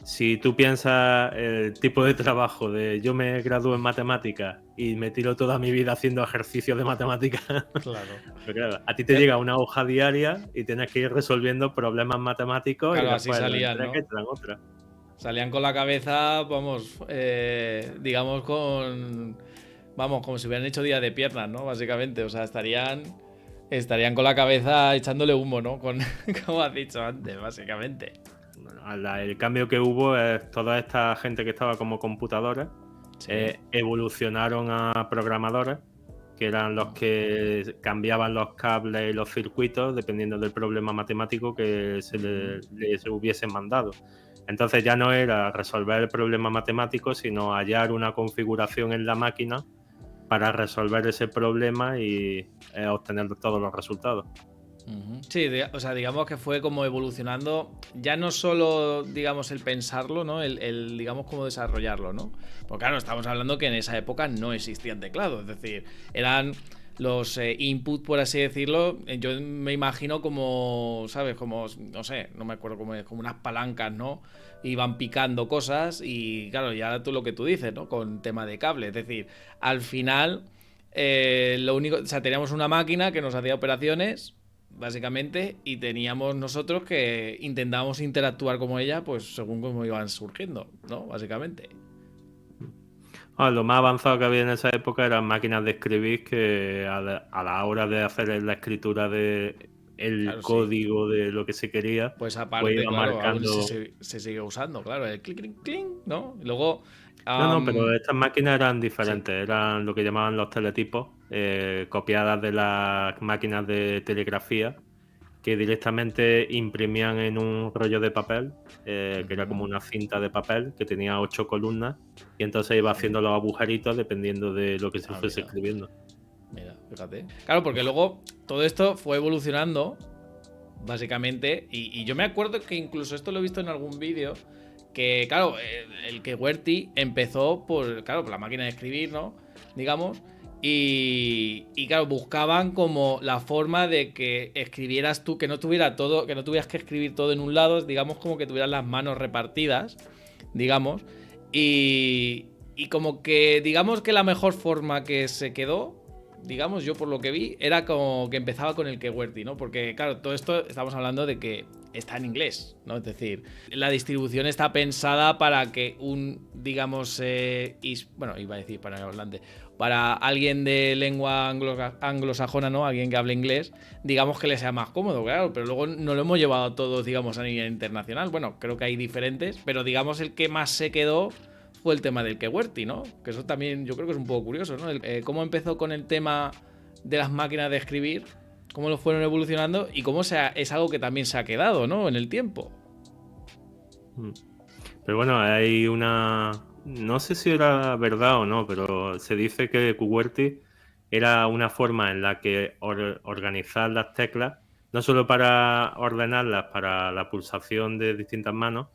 si tú piensas el tipo de trabajo de yo me gradúo en matemáticas y me tiro toda mi vida haciendo ejercicios de matemáticas, Claro. pues claro, a ti te llega una hoja diaria y tienes que ir resolviendo problemas matemáticos y Claro, así después la salían, entrega y ¿no? te dan otra. Salían con la cabeza, vamos, digamos vamos, como si hubieran hecho día de piernas, ¿no? Básicamente, o sea, estarían con la cabeza echándole humo, ¿no? Como has dicho antes, básicamente. Bueno, el cambio que hubo es toda esta gente que estaba como computadores Sí. evolucionaron a programadores que eran los que cambiaban los cables y los circuitos dependiendo del problema matemático que les hubiesen mandado. Entonces ya no era resolver el problema matemático, sino hallar una configuración en la máquina para resolver ese problema y obtener todos los resultados. Sí, o sea, digamos que fue como evolucionando, ya no solo, digamos, el pensarlo, ¿no? Digamos, cómo desarrollarlo, ¿no? Porque claro, estamos hablando que en esa época no existían teclados, es decir, eran los input, por así decirlo, yo me imagino como, ¿sabes? Como, no sé, no me acuerdo cómo es, como unas palancas, ¿no? Iban picando cosas y claro, ya tú lo que tú dices, ¿no? Con tema de cable, es decir, al final... lo único, o sea, teníamos una máquina que nos hacía operaciones básicamente, y teníamos nosotros que intentábamos interactuar como ella, pues según cómo iban surgiendo, ¿no? Básicamente. Lo más avanzado que había en esa época eran máquinas de escribir que a la hora de hacer la escritura de el Claro, sí. código de lo que se quería, Pues pues aparte, iba claro, aún marcando. se sigue usando, claro, el clic, clic, clic, ¿no? Y luego, No, pero estas máquinas eran sí. diferentes, eran lo que llamaban los teletipos, copiadas de las máquinas de telegrafía, que directamente imprimían en un rollo de papel, que era como una cinta de papel que tenía 8 columnas, y entonces iba haciendo los agujeritos dependiendo de lo que se Ah, fuese mira, escribiendo. mira, fíjate. Claro, porque luego todo esto fue evolucionando, básicamente, y yo me acuerdo que incluso esto lo he visto en algún vídeo, que claro, el que Werty empezó claro, por la máquina de escribir, ¿no? Digamos, y claro, buscaban como la forma de que escribieras tú, que no tuviera todo, que no tuvieras que escribir todo en un lado, digamos como que tuvieras las manos repartidas, digamos, y como que, digamos que la mejor forma que se quedó, digamos, yo por lo que vi, era como que empezaba con el QWERTY, ¿no? Porque, claro, todo esto estamos hablando de que está en inglés, ¿no? Es decir, la distribución está pensada para que digamos, bueno, iba a decir para hablante, para alguien de lengua anglosajona, ¿no? Alguien que hable inglés, digamos que le sea más cómodo, claro, pero luego no lo hemos llevado todos, digamos, a nivel internacional. Bueno, creo que hay diferentes, pero digamos el que más se quedó fue el tema del QWERTY, ¿no? Que eso también yo creo que es un poco curioso, ¿no? Cómo empezó con el tema de las máquinas de escribir, cómo lo fueron evolucionando y cómo es algo que también se ha quedado, ¿no? En el tiempo. Pero bueno, hay no sé si era verdad o no, pero se dice que QWERTY era una forma en la que organizar las teclas, no solo para ordenarlas para la pulsación de distintas manos,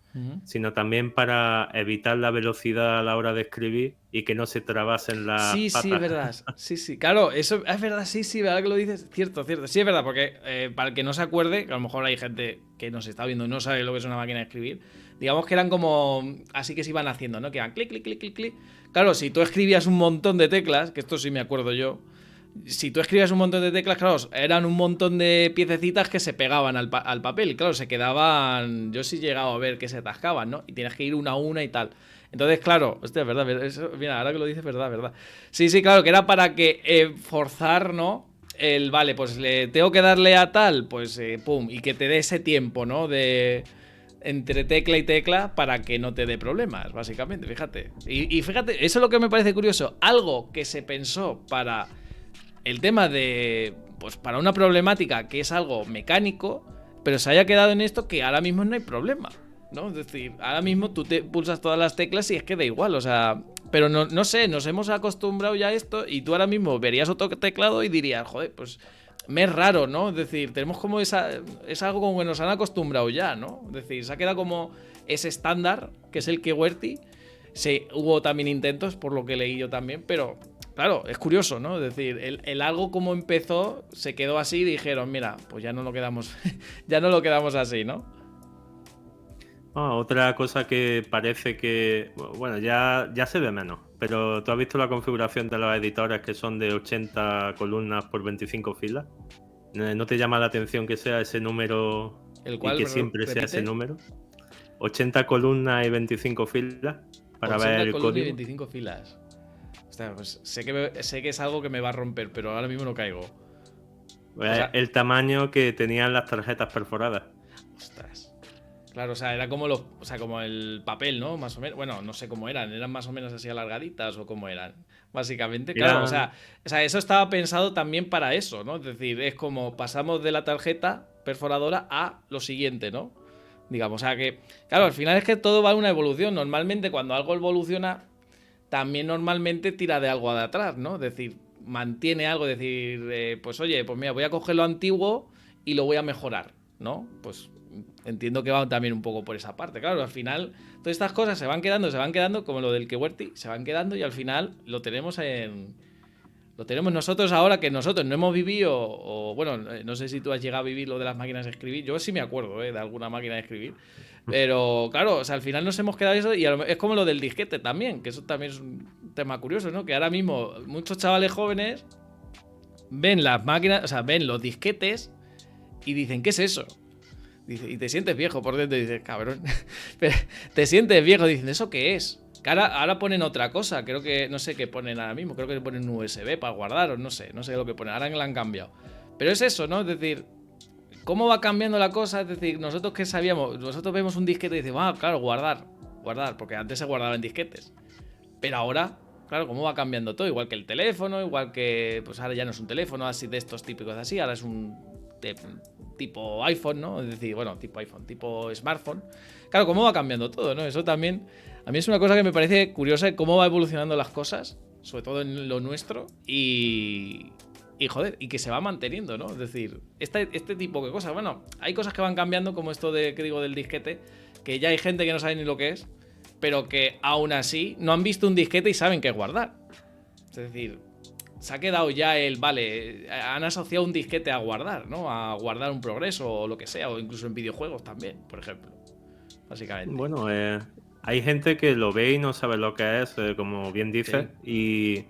sino también para evitar la velocidad a la hora de escribir y que no se trabasen las Sí, sí, es patas. verdad. Sí, sí. Claro, eso es verdad, sí, sí, verdad que lo dices. Cierto, cierto. Sí, es verdad, porque para el que no se acuerde, que a lo mejor hay gente que nos está viendo y no sabe lo que es una máquina de escribir, digamos que eran como. Así que se iban haciendo, ¿no? Que iban clic, clic, clic, clic, clic. Claro, si tú escribías un montón de teclas, que esto sí me acuerdo yo. Si tú escribías un montón de teclas, claro, eran un montón de piececitas que se pegaban al papel. Y claro, se quedaban. Yo sí he llegado a ver que se atascaban, ¿no? Y tienes que ir una a una y tal. Entonces, claro, hostia, es verdad, mira, ahora que lo dices, verdad, verdad. Sí, sí, claro, que era para que forzar, ¿no? Vale, pues le tengo que darle a tal, pues pum, y que te dé ese tiempo, ¿no? De entre tecla y tecla para que no te dé problemas, básicamente, fíjate. Y fíjate, eso es lo que me parece curioso. Algo que se pensó para el tema de, pues para una problemática que es algo mecánico, pero se haya quedado en esto que ahora mismo no hay problema, ¿no? Es decir, ahora mismo tú te pulsas todas las teclas y es que da igual, o sea, pero no sé, nos hemos acostumbrado ya a esto y tú ahora mismo verías otro teclado y dirías, joder, pues me es raro, ¿no? Es decir, tenemos como es algo como que nos han acostumbrado ya, ¿no? Es decir, se ha quedado como ese estándar, que es el QWERTY. Sí, hubo también intentos, por lo que leí yo también, pero claro, es curioso, ¿no? Es decir, el algo como empezó, se quedó así y dijeron, mira, pues ya no lo quedamos, ya no lo quedamos así, ¿no? Otra cosa que parece que, bueno, ya se ve menos, pero ¿tú has visto la configuración de los editores que son de 80 columnas por 25 filas? ¿No te llama la atención que sea ese número El y cual, que siempre sea ese repite, número? 80 columnas y 25 filas para ver 80 el columnas y código. 25 filas. Hostia, pues sé que es algo que me va a romper, pero ahora mismo no caigo. O sea, El tamaño que tenían las tarjetas perforadas. ostras. Claro, o sea, era como o sea, como el papel, ¿no? Más o menos. Bueno, no sé cómo eran más o menos así alargaditas o cómo eran. Básicamente, claro, Eran, o sea, eso estaba pensado también para eso, ¿no? Es decir, es como pasamos de la tarjeta perforadora a lo siguiente, ¿no? Digamos, o sea que, claro, al final es que todo va a una evolución. Normalmente cuando algo evoluciona, también normalmente tira de algo de atrás, ¿no? Es decir, mantiene algo, es decir, pues oye, pues mira, voy a coger lo antiguo y lo voy a mejorar, ¿no? Pues entiendo que va también un poco por esa parte. Claro, al final, todas estas cosas se van quedando, como lo del Kewerty, se van quedando y al final lo tenemos nosotros ahora que nosotros no hemos vivido, o bueno, no sé si tú has llegado a vivir lo de las máquinas de escribir. Yo sí me acuerdo de alguna máquina de escribir. Pero claro, o sea, al final nos hemos quedado eso y es como lo del disquete también, que eso también es un tema curioso, ¿no? Que ahora mismo muchos chavales jóvenes ven las máquinas, o sea, ven los disquetes y dicen, ¿qué es eso? Dice, y te sientes viejo por dentro y dices, cabrón. Pero te sientes viejo, dicen, ¿eso qué es? Que ahora ponen otra cosa, creo que, no sé qué ponen ahora mismo, creo que ponen un USB para guardar o no sé lo que ponen, ahora la han cambiado. Pero es eso, ¿no? Es decir, ¿cómo va cambiando la cosa? Es decir, nosotros que sabíamos, nosotros vemos un disquete y decimos, ah, claro, guardar, porque antes se guardaba en disquetes. Pero ahora, claro, cómo va cambiando todo, igual que el teléfono, igual que, pues ahora ya no es un teléfono así de estos típicos así, ahora es un tipo iPhone, ¿no? Es decir, bueno, tipo iPhone, tipo smartphone. Claro, cómo va cambiando todo, ¿no? Eso también, a mí es una cosa que me parece curiosa, cómo va evolucionando las cosas, sobre todo en lo nuestro, y joder, y que se va manteniendo, ¿no? Es decir, este tipo de cosas. Bueno, hay cosas que van cambiando, como esto de que digo del disquete, que ya hay gente que no sabe ni lo que es, pero que aún así no han visto un disquete y saben qué guardar. Es decir, se ha quedado ya vale, han asociado un disquete a guardar, ¿no? A guardar un progreso o lo que sea, o incluso en videojuegos también, por ejemplo, básicamente. bueno, hay gente que lo ve y no sabe lo que es, como bien Sí. dices, y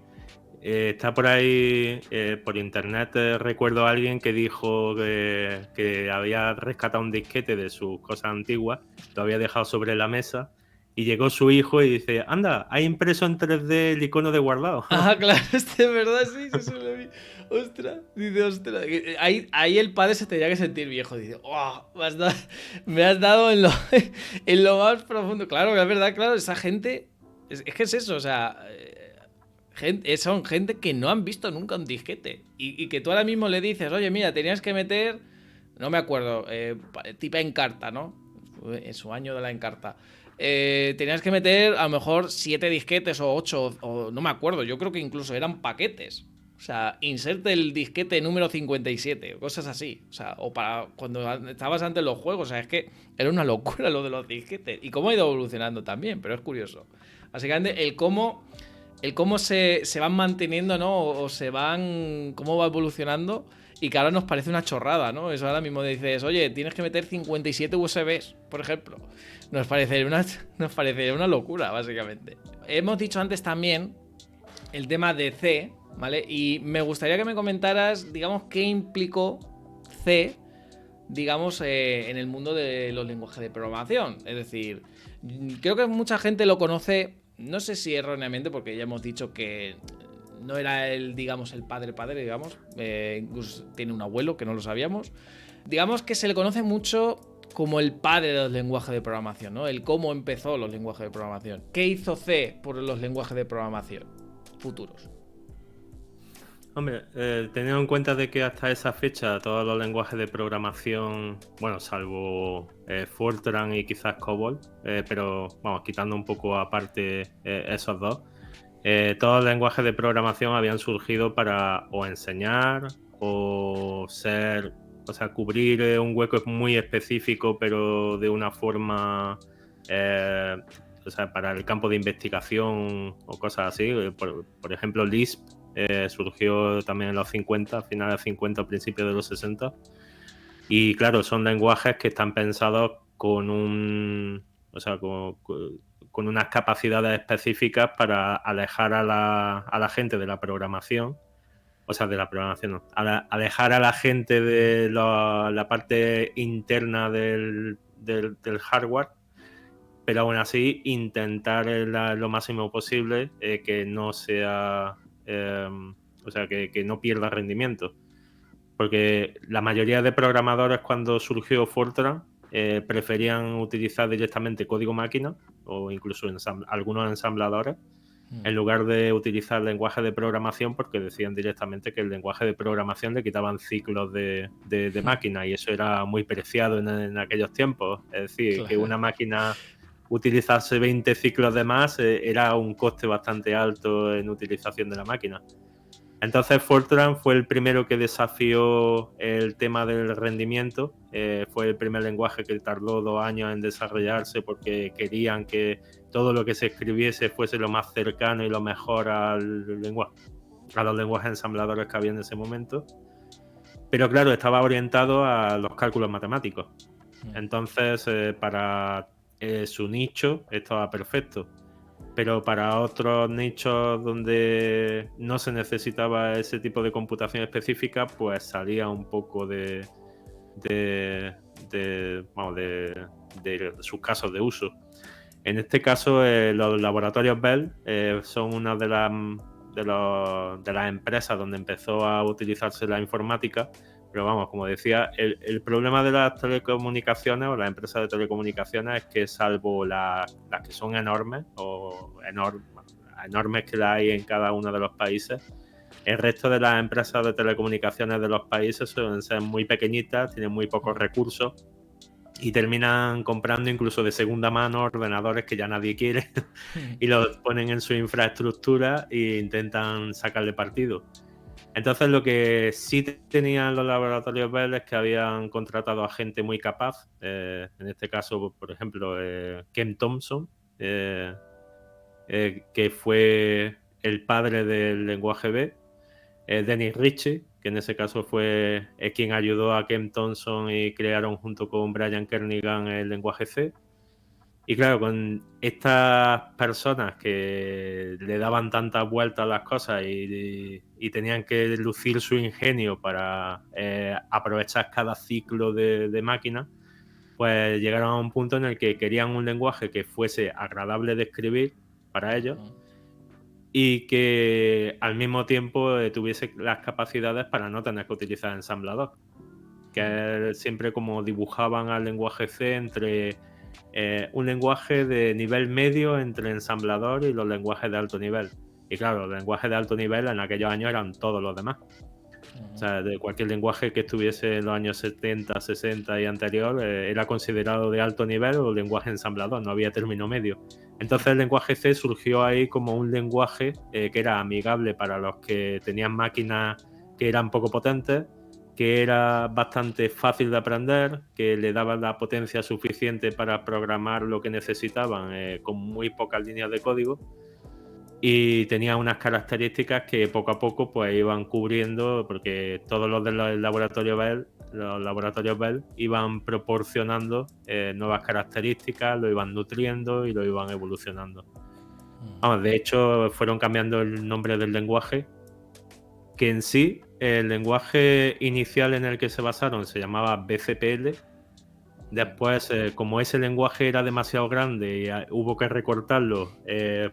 está por ahí, por internet, recuerdo a alguien que dijo que había rescatado un disquete de sus cosas antiguas, lo había dejado sobre la mesa, y llegó su hijo y dice, anda, hay impreso en 3D el icono de guardado. Ah, claro, este es verdad, sí, sí, lo vi. Ostras, dice, ostras. Ahí el padre se tenía que sentir viejo. Dice, oh, me has dado en en lo más profundo. Claro, es verdad, claro, esa gente. Es que es eso, o sea. Son gente que no han visto nunca un disquete. Y que tú ahora mismo le dices, oye, mira, tenías que meter. No me acuerdo, tipo Encarta, ¿no? En su año de la Encarta. Tenías que meter a lo mejor 7 disquetes o 8, o no me acuerdo, yo creo que incluso eran paquetes. O sea, inserte el disquete número 57, cosas así. O sea, o para cuando estabas antes los juegos, o sea, es que era una locura lo de los disquetes. Y cómo ha ido evolucionando también, pero es curioso. Básicamente, el cómo se van manteniendo, ¿no? O se van. Cómo va evolucionando. Y que ahora nos parece una chorrada, ¿no? Eso ahora mismo dices, oye, tienes que meter 57 USBs, por ejemplo. Nos parecería una locura, básicamente. Hemos dicho antes también el tema de C, ¿vale? Y me gustaría que me comentaras, digamos, qué implicó C, digamos, en el mundo de los lenguajes de programación. Es decir, creo que mucha gente lo conoce, no sé si erróneamente, porque ya hemos dicho que no era el, digamos, el padre, digamos. Incluso tiene un abuelo, que no lo sabíamos. Digamos que se le conoce mucho como el padre de los lenguajes de programación, ¿no? El cómo empezó los lenguajes de programación. ¿Qué hizo C por los lenguajes de programación futuros? Hombre, teniendo en cuenta de que hasta esa fecha todos los lenguajes de programación, bueno, salvo Fortran y quizás COBOL, pero vamos, quitando un poco aparte esos dos, todos los lenguajes de programación habían surgido para o enseñar o ser, o sea, cubrir un hueco muy específico, pero de una forma, eh, o sea, para el campo de investigación o cosas así. Por ejemplo, Lisp surgió también en los 50, finales de los 50, principios de los 60. Y claro, son lenguajes que están pensados con o sea, con unas capacidades específicas para alejar a la gente de la programación. O sea, de la programación, no. Alejar a la gente de la parte interna del hardware, pero aún así intentar lo máximo posible que no sea, o sea, que no pierda rendimiento. Porque la mayoría de programadores, cuando surgió Fortran, preferían utilizar directamente código máquina o incluso algunos ensambladores en lugar de utilizar lenguaje de programación, porque decían directamente que el lenguaje de programación le quitaban ciclos de máquina y eso era muy preciado en aquellos tiempos. Es decir, que una máquina utilizase 20 ciclos de más era un coste bastante alto en utilización de la máquina. Entonces Fortran fue el primero que desafió el tema del rendimiento. Fue el primer lenguaje que tardó 2 años en desarrollarse porque querían que todo lo que se escribiese fuese lo más cercano y lo mejor al lenguaje, a los lenguajes ensambladores que había en ese momento. Pero claro, estaba orientado a los cálculos matemáticos. Entonces, para su nicho estaba perfecto. Pero para otros nichos donde no se necesitaba ese tipo de computación específica, pues salía un poco de sus casos de uso. En este caso, los laboratorios Bell son una de las empresas donde empezó a utilizarse la informática. Pero vamos, como decía, el problema de las telecomunicaciones o las empresas de telecomunicaciones es que salvo las que son enormes o enormes que las hay en cada uno de los países, el resto de las empresas de telecomunicaciones de los países suelen ser muy pequeñitas, tienen muy pocos recursos y terminan comprando incluso de segunda mano ordenadores que ya nadie quiere y los ponen en su infraestructura e intentan sacarle partido. Entonces lo que sí tenían los laboratorios Bell es que habían contratado a gente muy capaz, en este caso, por ejemplo, Ken Thompson, que fue el padre del lenguaje B, Dennis Ritchie, que en ese caso fue quien ayudó a Ken Thompson y crearon junto con Brian Kernighan el lenguaje C. Y claro, con estas personas que le daban tantas vueltas a las cosas y tenían que lucir su ingenio para aprovechar cada ciclo de máquina, pues llegaron a un punto en el que querían un lenguaje que fuese agradable de escribir para ellos y que al mismo tiempo tuviese las capacidades para no tener que utilizar ensamblador. Que siempre como dibujaban al lenguaje C entre un lenguaje de nivel medio entre ensamblador y los lenguajes de alto nivel. Y claro, los lenguajes de alto nivel en aquellos años eran todos los demás. O sea, de cualquier lenguaje que estuviese en los años 70, 60 y anterior era considerado de alto nivel o lenguaje ensamblador, no había término medio. Entonces el lenguaje C surgió ahí como un lenguaje que era amigable para los que tenían máquinas que eran poco potentes, que era bastante fácil de aprender, que le daba la potencia suficiente para programar lo que necesitaban con muy pocas líneas de código y tenía unas características que poco a poco pues iban cubriendo porque todos los del laboratorio Bell, los laboratorios Bell iban proporcionando nuevas características, lo iban nutriendo y lo iban evolucionando. Vamos, de hecho fueron cambiando el nombre del lenguaje, que en sí el lenguaje inicial en el que se basaron se llamaba BCPL. Después, como ese lenguaje era demasiado grande y hubo que recortarlo,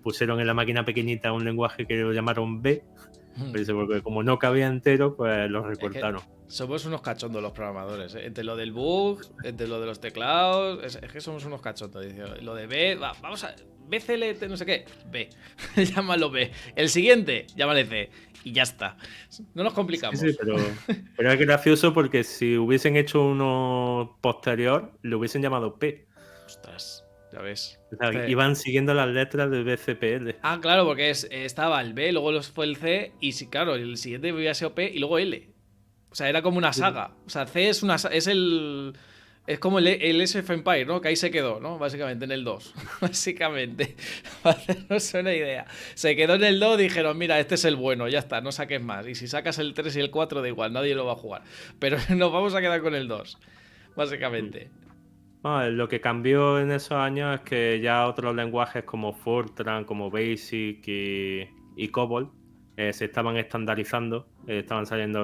pusieron en la máquina pequeñita un lenguaje que lo llamaron B, porque como no cabía entero, pues lo recortaron. Es que somos unos cachondos los programadores, ¿eh? Entre lo del bug, entre lo de los teclados, es que somos unos cachondos. Dice, lo de B, vamos a... BCLT, no sé qué, B. Llámalo B. El siguiente, llámale C. Y ya está. No nos complicamos. Sí, pero es gracioso porque si hubiesen hecho uno posterior, le hubiesen llamado P. Ostras, ya ves. O sea, iban siguiendo las letras del BCPL. Ah, claro, porque estaba el B, luego fue el C, y sí, claro, el siguiente había sido P y luego L. O sea, era como una saga. O sea, C es es como el Age of Empire, ¿no? Que ahí se quedó, ¿no? Básicamente, en el 2. Básicamente. Para hacernos una idea. Se quedó en el 2, dijeron, mira, este es el bueno, ya está, no saques más. Y si sacas el 3 y el 4, da igual, nadie lo va a jugar. Pero nos vamos a quedar con el 2. Básicamente. Lo que cambió en esos años es que ya otros lenguajes como Fortran, como Basic y COBOL se estaban estandarizando. Estaban saliendo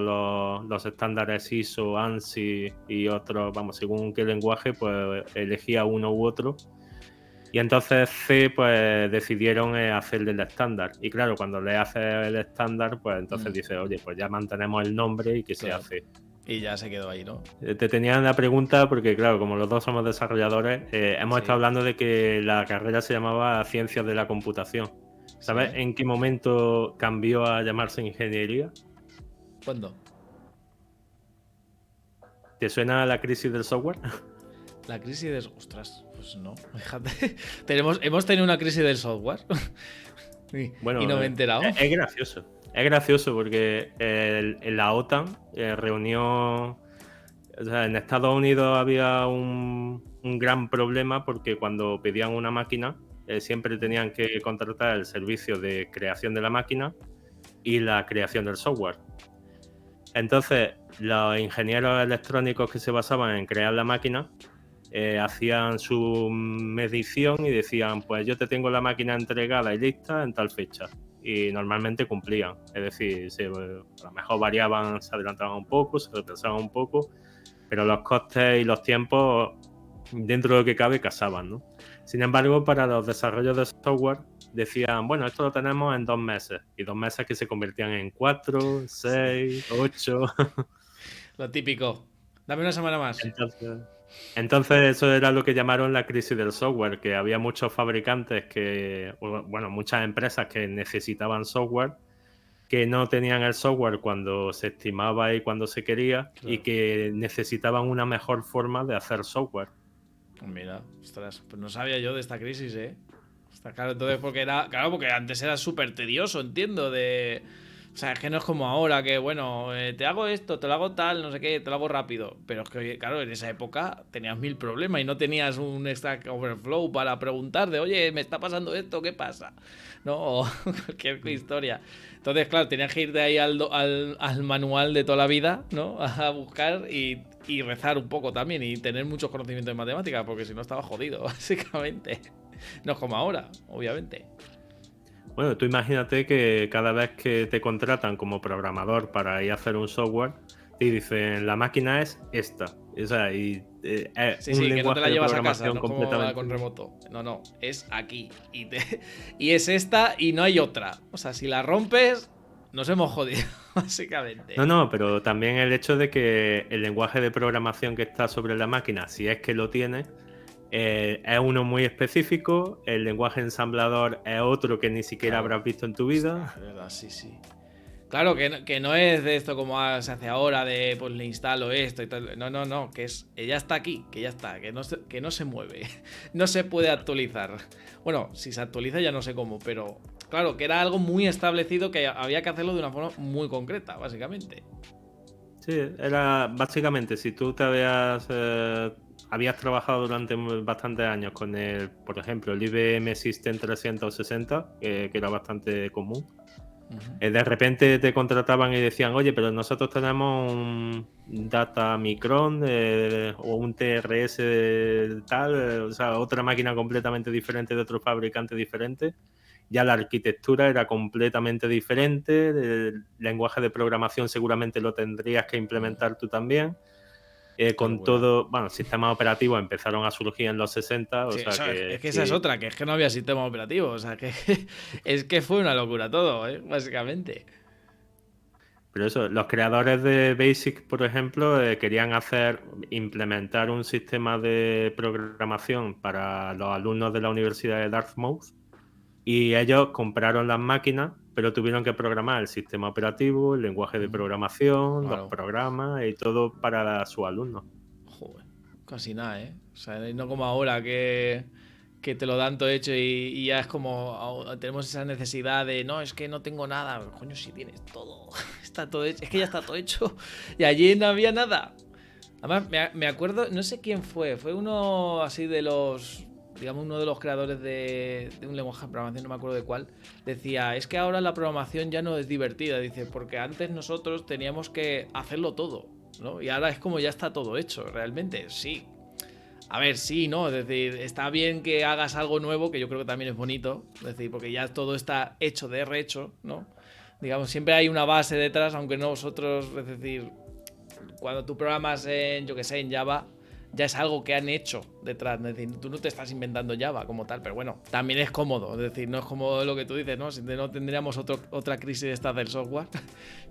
los estándares ISO, ANSI y otros, vamos, según qué lenguaje, pues elegía uno u otro. Y entonces C, pues decidieron hacerle el estándar. Y claro, cuando le haces el estándar, pues entonces dices, oye, pues ya mantenemos el nombre y que sea C. Y ya se quedó ahí, ¿no? Te tenían la pregunta porque, claro, como los dos somos desarrolladores, hemos Sí, estado hablando de que la carrera se llamaba Ciencias de la Computación. ¿Sabes sí. en qué momento cambió a llamarse ingeniería? ¿Cuándo? ¿Te suena la crisis del software? La crisis de... Ostras, pues no, fíjate. Hemos tenido una crisis del software. Y Bueno, no me he enterado. es gracioso. Es gracioso porque la OTAN reunió. O sea, en Estados Unidos había un gran problema porque cuando pedían una máquina, siempre tenían que contratar el servicio de creación de la máquina y la creación del software. Entonces, los ingenieros electrónicos que se basaban en crear la máquina hacían su medición y decían, pues yo te tengo la máquina entregada y lista en tal fecha. Y normalmente cumplían. Es decir, a lo mejor variaban, se adelantaban un poco, se retrasaban un poco, pero los costes y los tiempos, dentro de lo que cabe, casaban, ¿no? Sin embargo, para los desarrollos de software, decían, bueno, esto lo tenemos en 2 meses. Y 2 meses que se convertían en 4, Sí. 6, 8. Lo típico. Dame una semana más. Entonces, entonces eso era lo que llamaron la crisis del software, que había muchos fabricantes bueno, muchas empresas que necesitaban software, que no tenían el software cuando se estimaba y cuando se quería, y Claro. que necesitaban una mejor forma de hacer software. Mira, ostras, pues no sabía yo de esta crisis, ¿eh? Está claro, entonces porque era, claro, porque antes era súper tedioso, entiendo, de... O sea, es que no es como ahora, que bueno, te hago esto, te lo hago tal, no sé qué, te lo hago rápido. Pero es que, claro, en esa época tenías mil problemas y no tenías un Stack Overflow para preguntar de, oye, me está pasando esto, ¿qué pasa? No, o cualquier historia. Entonces, claro, tenías que ir de ahí al manual de toda la vida, ¿no? A buscar y rezar un poco también y tener muchos conocimientos de matemáticas, porque si no estaba jodido, básicamente. No es como ahora, obviamente. Bueno, tú imagínate que cada vez que te contratan como programador para ir a hacer un software, te dicen, la máquina es esta. O sea, es Sí, un sí, que no te lenguaje la de llevas a casa, programación no es como va completamente. con remoto. No, no, es aquí. Y es esta y no hay otra. O sea, si la rompes, nos hemos jodido, básicamente. No, no, pero también el hecho de que el lenguaje de programación que está sobre la máquina, si es que lo tiene, es uno muy específico. El lenguaje ensamblador es otro que ni siquiera Claro. habrás visto en tu vida. Está, de verdad, sí, sí. Claro, que no es de esto como se hace ahora, de pues le instalo esto y tal. No, no, no, que es. Ya está aquí, que ya está, que no se mueve. No se puede actualizar. Bueno, si se actualiza ya no sé cómo, pero claro, que era algo muy establecido que había que hacerlo de una forma muy concreta, básicamente. Sí, era básicamente si tú habías trabajado durante bastantes años con por ejemplo, el IBM System 360, que era bastante común. Ujú. De repente te contrataban y decían, oye, pero nosotros tenemos un Data Micron o un TRS tal, o sea, otra máquina completamente diferente de otro fabricante diferente. Ya la arquitectura era completamente diferente, el lenguaje de programación seguramente lo tendrías que implementar tú también. Qué Con locura. todo, bueno, sistemas operativos empezaron a surgir en los 60, o Sí, sea eso, que es que esa es sí. otra, que es que no había sistema operativo. O sea, que es que fue una locura todo, básicamente. Pero eso, los creadores de BASIC, por ejemplo, querían implementar un sistema de programación para los alumnos de la Universidad de Dartmouth y ellos compraron las máquinas, pero tuvieron que programar el sistema operativo, el lenguaje de Ujú. programación, los Claro. programas y todo para sus alumnos. Joder, casi nada, ¿eh? O sea, no como ahora que te lo dan todo hecho y ya es como tenemos esa necesidad de no, es que no tengo nada. Coño, si tienes todo, está todo hecho, es que ya está todo hecho y allí no había nada. Además, me acuerdo, no sé quién fue uno así de los, digamos, uno de los creadores de un lenguaje de programación, no me acuerdo de cuál, decía, es que ahora la programación ya no es divertida, dice, porque antes nosotros teníamos que hacerlo todo, ¿no? Y ahora es como ya está todo hecho, realmente, sí. A ver, sí, ¿no? Es decir, está bien que hagas algo nuevo, que yo creo que también es bonito, es decir, porque ya todo está hecho de rehecho, ¿no? Digamos, siempre hay una base detrás, aunque nosotros, es decir, cuando tú programas en, yo que sé, en Java, ya es algo que han hecho detrás. Es decir, tú no te estás inventando Java como tal, pero bueno, también es cómodo. Es decir, no es como lo que tú dices, ¿no? Si no tendríamos otra crisis de estas del software,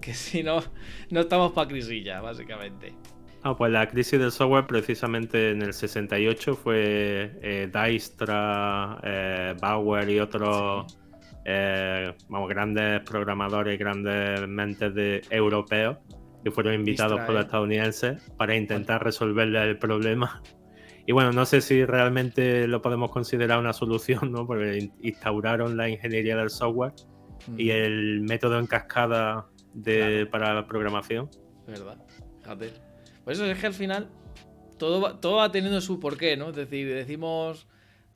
que si no, no estamos para crisilla, básicamente. Pues la crisis del software precisamente en el 68 fue Dijkstra, Bauer y otros grandes programadores, grandes mentes europeos que fueron invitados por los estadounidenses para intentar resolverle el problema. Y bueno, no sé si realmente lo podemos considerar una solución, ¿no? Porque instauraron la ingeniería del software y el método en cascada para la programación. ¿Verdad? Fíjate. Por eso es que al final todo va teniendo su porqué, ¿no? Es decir,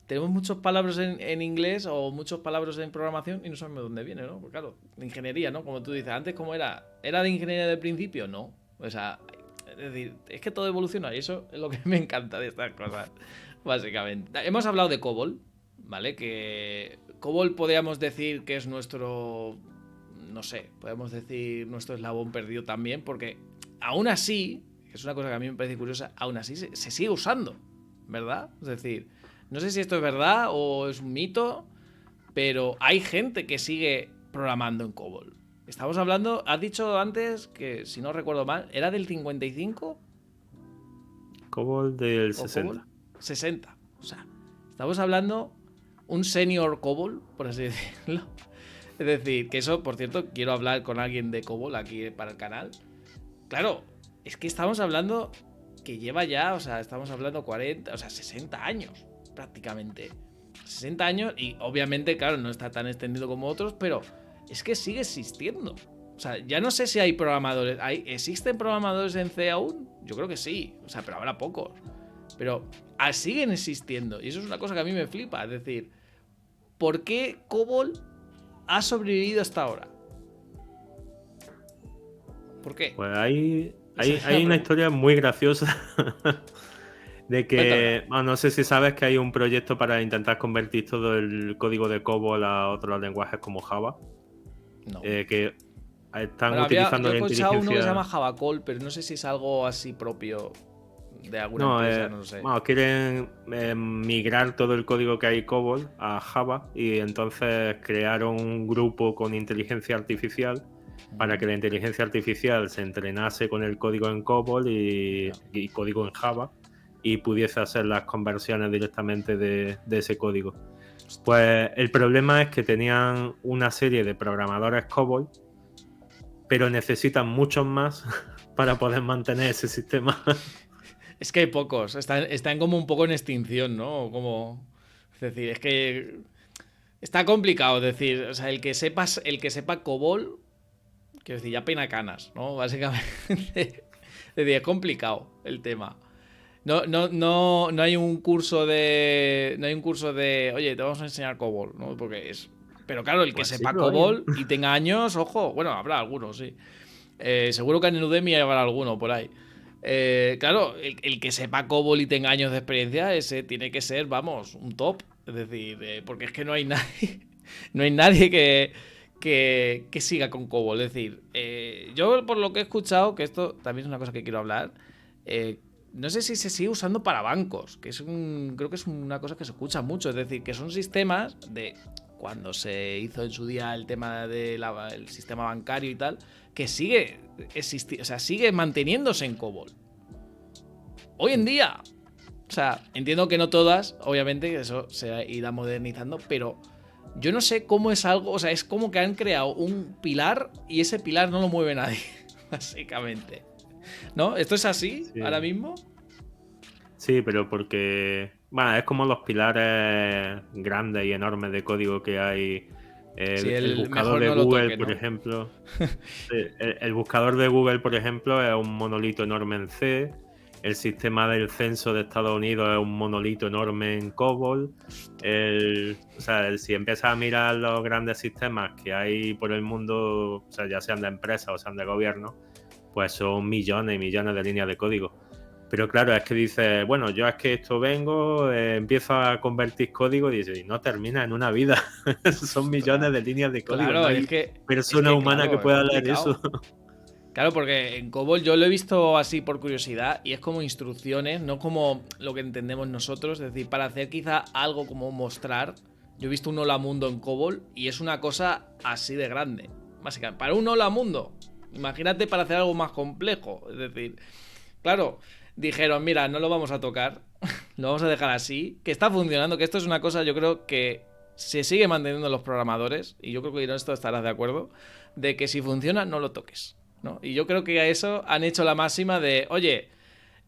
tenemos muchas palabras en inglés o muchas palabras en programación y no sabemos de dónde viene, ¿no? Pues claro, de ingeniería, ¿no? Como tú dices, antes, ¿cómo era? ¿Era de ingeniería del principio? No. O sea, es decir, es que todo evoluciona y eso es lo que me encanta de estas cosas, básicamente. Hemos hablado de COBOL, ¿vale? Que COBOL podríamos decir que es nuestro, no sé, podemos decir nuestro eslabón perdido también, porque aún así, es una cosa que a mí me parece curiosa, aún así se sigue usando, ¿verdad? Es decir, no sé si esto es verdad o es un mito, pero hay gente que sigue programando en COBOL. Estamos hablando, has dicho antes que, si no recuerdo mal, ¿era del 55? COBOL del 60. COBOL? 60. O sea, estamos hablando un senior COBOL, por así decirlo. Es decir, que eso, por cierto, quiero hablar con alguien de COBOL aquí para el canal. Claro, es que estamos hablando que lleva ya, o sea, estamos hablando 40, o sea, 60 años prácticamente. 60 años y obviamente, claro, no está tan extendido como otros, pero es que sigue existiendo. O sea, ya no sé si hay programadores. ¿Existen programadores en C aún? Yo creo que sí, o sea, pero habrá pocos. Pero siguen existiendo y eso es una cosa que a mí me flipa. Es decir, ¿por qué COBOL ha sobrevivido hasta ahora? ¿Por qué? Pues hay una historia muy graciosa de que, no sé si sabes que hay un proyecto para intentar convertir todo el código de COBOL a otros lenguajes como Java. No. Que están utilizando la inteligencia. Yo he escuchado uno que se llama Javacol, pero no sé si es algo así propio de alguna empresa, no lo sé. Quieren migrar todo el código que hay COBOL a Java y entonces crearon un grupo con inteligencia artificial para que la inteligencia artificial se entrenase con el código en COBOL y código en Java y pudiese hacer las conversiones directamente de ese código. Pues el problema es que tenían una serie de programadores COBOL, pero necesitan muchos más para poder mantener ese sistema. Es que hay pocos, están como un poco en extinción, ¿no? Es decir, es que está complicado, es decir, o sea, el que sepa COBOL, quiero decir, ya peina canas, ¿no? Básicamente. Es decir, es complicado el tema. No hay un curso de. Oye, te vamos a enseñar COBOL, ¿no? Porque es. Pero claro, el que Pues sepa sí, COBOL y tenga años, ojo, bueno, habrá algunos, sí. Seguro que en Udemy habrá alguno por ahí. Claro, el que sepa COBOL y tenga años de experiencia, ese tiene que ser, vamos, un top. Es decir, porque es que no hay nadie. No hay nadie que siga con COBOL. Es decir, yo por lo que he escuchado, que esto también es una cosa que quiero hablar, no sé si se sigue usando para bancos, que creo que es una cosa que se escucha mucho. Es decir, que son sistemas de cuando se hizo en su día el tema del sistema bancario y tal, que sigue existiendo, o sea, sigue manteniéndose en COBOL. Hoy en día, o sea, entiendo que no todas, obviamente, que eso se irá modernizando, pero yo no sé cómo es algo, o sea, es como que han creado un pilar y ese pilar no lo mueve nadie, básicamente. ¿No? ¿Esto es así ahora mismo? Sí, pero porque, es como los pilares grandes y enormes de código que hay. El buscador de Google, por ejemplo. El buscador de Google, por ejemplo, es un monolito enorme en C. El sistema del censo de Estados Unidos es un monolito enorme en COBOL. Si empiezas a mirar los grandes sistemas que hay por el mundo, o sea, ya sean de empresas o sean de gobierno, pues son millones y millones de líneas de código. Pero claro, es que dices, bueno, yo es que esto vengo, empiezo a convertir código y dices, no termina en una vida. Son millones de líneas de código. Claro, no hay persona humana que pueda leer eso. Claro, porque en COBOL yo lo he visto así por curiosidad y es como instrucciones, no como lo que entendemos nosotros. Es decir, para hacer quizá algo como mostrar, yo he visto un Hola Mundo en COBOL y es una cosa así de grande. Básicamente, para un Hola Mundo. Imagínate para hacer algo más complejo. Es decir, claro, dijeron, mira, no lo vamos a tocar, lo vamos a dejar así, que está funcionando, que esto es una cosa yo creo que se sigue manteniendo en los programadores, y yo creo que esto estarás de acuerdo, de que si funciona, no lo toques. ¿No? Y yo creo que a eso han hecho la máxima de, oye,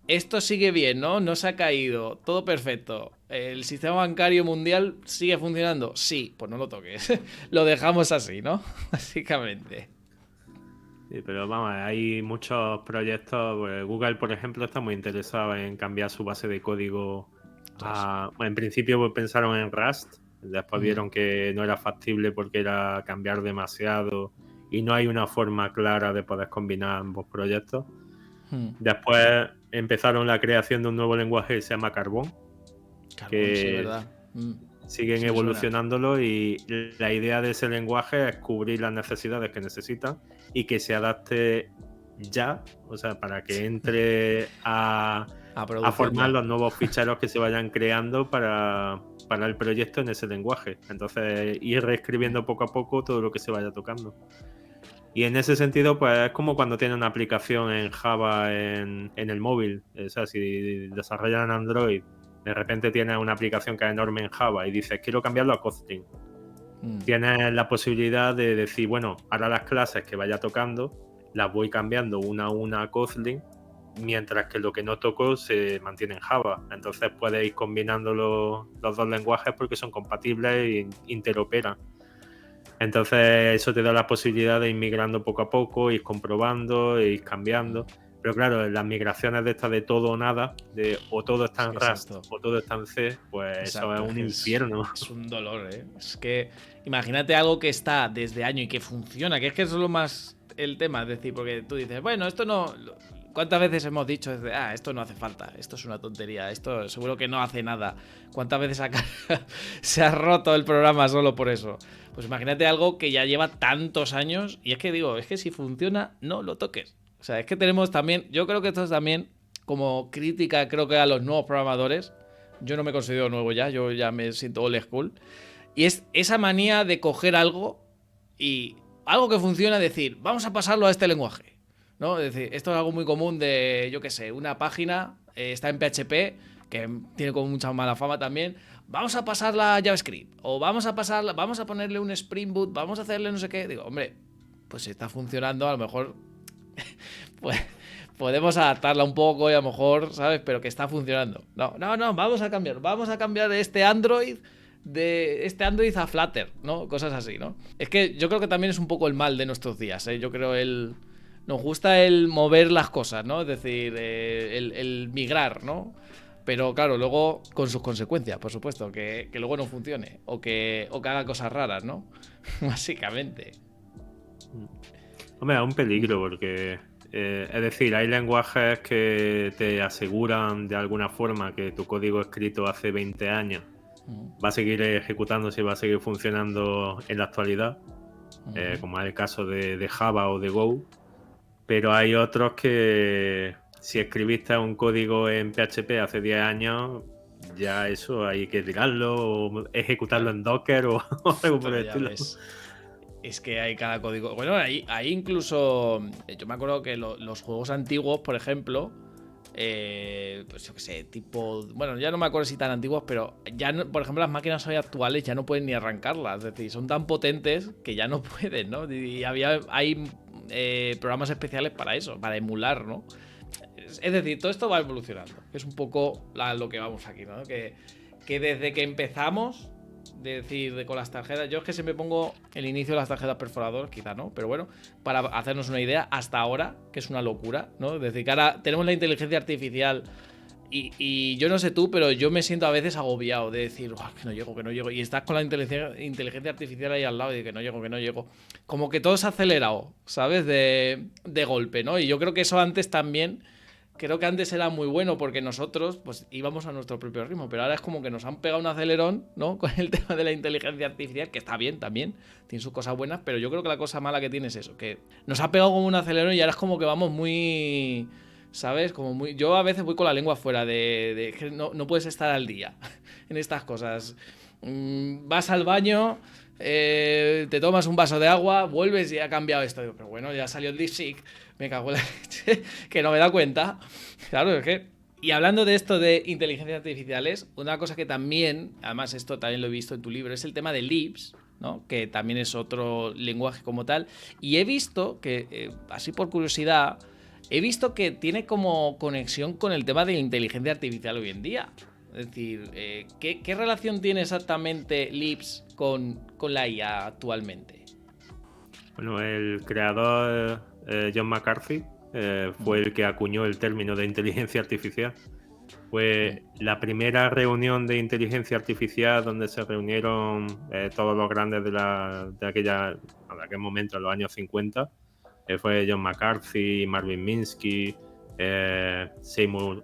esto sigue bien, ¿no? No se ha caído, todo perfecto. ¿El sistema bancario mundial sigue funcionando? Sí, pues no lo toques. Lo dejamos así, ¿no? Básicamente. Sí, pero vamos, hay muchos proyectos. Pues Google, por ejemplo, está muy interesado en cambiar su base de código a... Bueno, en principio pues, pensaron en Rust, después vieron que no era factible porque era cambiar demasiado y no hay una forma clara de poder combinar ambos proyectos. Después empezaron la creación de un nuevo lenguaje que se llama Carbon, Carbón, sí, que ¿verdad? siguen Sí me suena. evolucionándolo y la idea de ese lenguaje es cubrir las necesidades que necesitan y que se adapte ya, o sea, para que entre a formar Ya. los nuevos ficheros que se vayan creando para el proyecto en ese lenguaje. Entonces, ir reescribiendo poco a poco todo lo que se vaya tocando. Y en ese sentido, pues es como cuando tiene una aplicación en Java en el móvil. O sea, si desarrollan en Android, de repente tienes una aplicación que es enorme en Java y dices, quiero cambiarlo a Kotlin. Tienes la posibilidad de decir, bueno, ahora las clases que vaya tocando las voy cambiando una a una a Kotlin, mientras que lo que no toco se mantiene en Java. Entonces puedes ir combinando los dos lenguajes porque son compatibles e interoperan. Entonces eso te da la posibilidad de ir migrando poco a poco, ir comprobando, ir cambiando. Pero claro, las migraciones de estas de todo o nada, de o todo está en Rust o todo está en C, pues Exacto, eso es un infierno. Es un dolor, ¿eh? Es que imagínate algo que está desde año y que funciona, que es eso es lo más el tema, es decir, porque tú dices, bueno, esto no... ¿Cuántas veces hemos dicho, esto no hace falta, esto es una tontería, esto seguro que no hace nada? ¿Cuántas veces se ha roto el programa solo por eso? Pues imagínate algo que ya lleva tantos años y es que digo, es que si funciona, no lo toques. O sea, es que tenemos también, yo creo que esto es también como crítica, creo que a los nuevos programadores. Yo no me considero nuevo ya, yo ya me siento old school. Y es esa manía de coger algo y algo que funciona, decir, vamos a pasarlo a este lenguaje. ¿No? Es decir, esto es algo muy común de, yo qué sé, una página está en PHP, que tiene como mucha mala fama también. Vamos a pasarla a JavaScript. O vamos a ponerle un Spring Boot, vamos a hacerle no sé qué. Digo, hombre, pues si está funcionando, a lo mejor pues podemos adaptarla un poco y a lo mejor, ¿sabes? Pero que está funcionando. No, vamos a cambiar este Android de este Android a Flutter, ¿no? Cosas así, ¿no? Es que yo creo que también es un poco el mal de nuestros días, ¿eh? Yo creo nos gusta el mover las cosas, ¿no? Es decir, el migrar, ¿no? Pero claro, luego con sus consecuencias, por supuesto, que luego no funcione o que haga cosas raras, ¿no? Básicamente. Hombre, es un peligro porque, es decir, hay lenguajes que te aseguran de alguna forma que tu código escrito hace 20 años va a seguir ejecutándose y va a seguir funcionando en la actualidad, como es el caso de Java o de Go. Pero hay otros que si escribiste un código en PHP hace 10 años, ya eso hay que tirarlo o ejecutarlo en Docker o algo por el estilo. Es que hay cada código. Bueno, hay incluso. Yo me acuerdo que los juegos antiguos, por ejemplo. Pues yo qué sé, tipo. Bueno, ya no me acuerdo si tan antiguos, pero ya no, por ejemplo, las máquinas hoy actuales ya no pueden ni arrancarlas. Es decir, son tan potentes que ya no pueden, ¿no? Y hay programas especiales para eso, para emular, ¿no? Es decir, todo esto va evolucionando. Es un poco lo que vamos aquí, ¿no? Que desde que empezamos de decir, con las tarjetas, yo es que siempre pongo el inicio de las tarjetas perforadoras, quizá no, pero bueno, para hacernos una idea, hasta ahora, que es una locura, ¿no? Es decir, que ahora tenemos la inteligencia artificial y yo no sé tú, pero yo me siento a veces agobiado de decir, que no llego, y estás con la inteligencia artificial ahí al lado y de que no llego. Como que todo se ha acelerado, ¿sabes? De golpe, ¿no? Y yo creo que eso antes también creo que antes era muy bueno porque nosotros pues íbamos a nuestro propio ritmo, pero ahora es como que nos han pegado un acelerón, ¿no? Con el tema de la inteligencia artificial, que está bien también, tiene sus cosas buenas, pero yo creo que la cosa mala que tiene es eso, que nos ha pegado como un acelerón y ahora es como que vamos muy, ¿sabes? Como muy... Yo a veces voy con la lengua fuera de que no puedes estar al día en estas cosas. Vas al baño, te tomas un vaso de agua, vuelves y ha cambiado esto. Digo, pero bueno, ya salió el DeepSeek, me cago en la leche, que no me da cuenta. Claro, es que... Y hablando de esto de inteligencias artificiales, una cosa que también, además esto también lo he visto en tu libro, es el tema de Libs, ¿no? Que también es otro lenguaje como tal. Y he visto que, así por curiosidad, he visto que tiene como conexión con el tema de la inteligencia artificial hoy en día. Es decir, ¿qué relación tiene exactamente Libs con la IA actualmente? Bueno, el creador John McCarthy fue el que acuñó el término de inteligencia artificial. Fue la primera reunión de inteligencia artificial donde se reunieron todos los grandes de aquel momento, en los años 50. Fue John McCarthy, Marvin Minsky, Simon...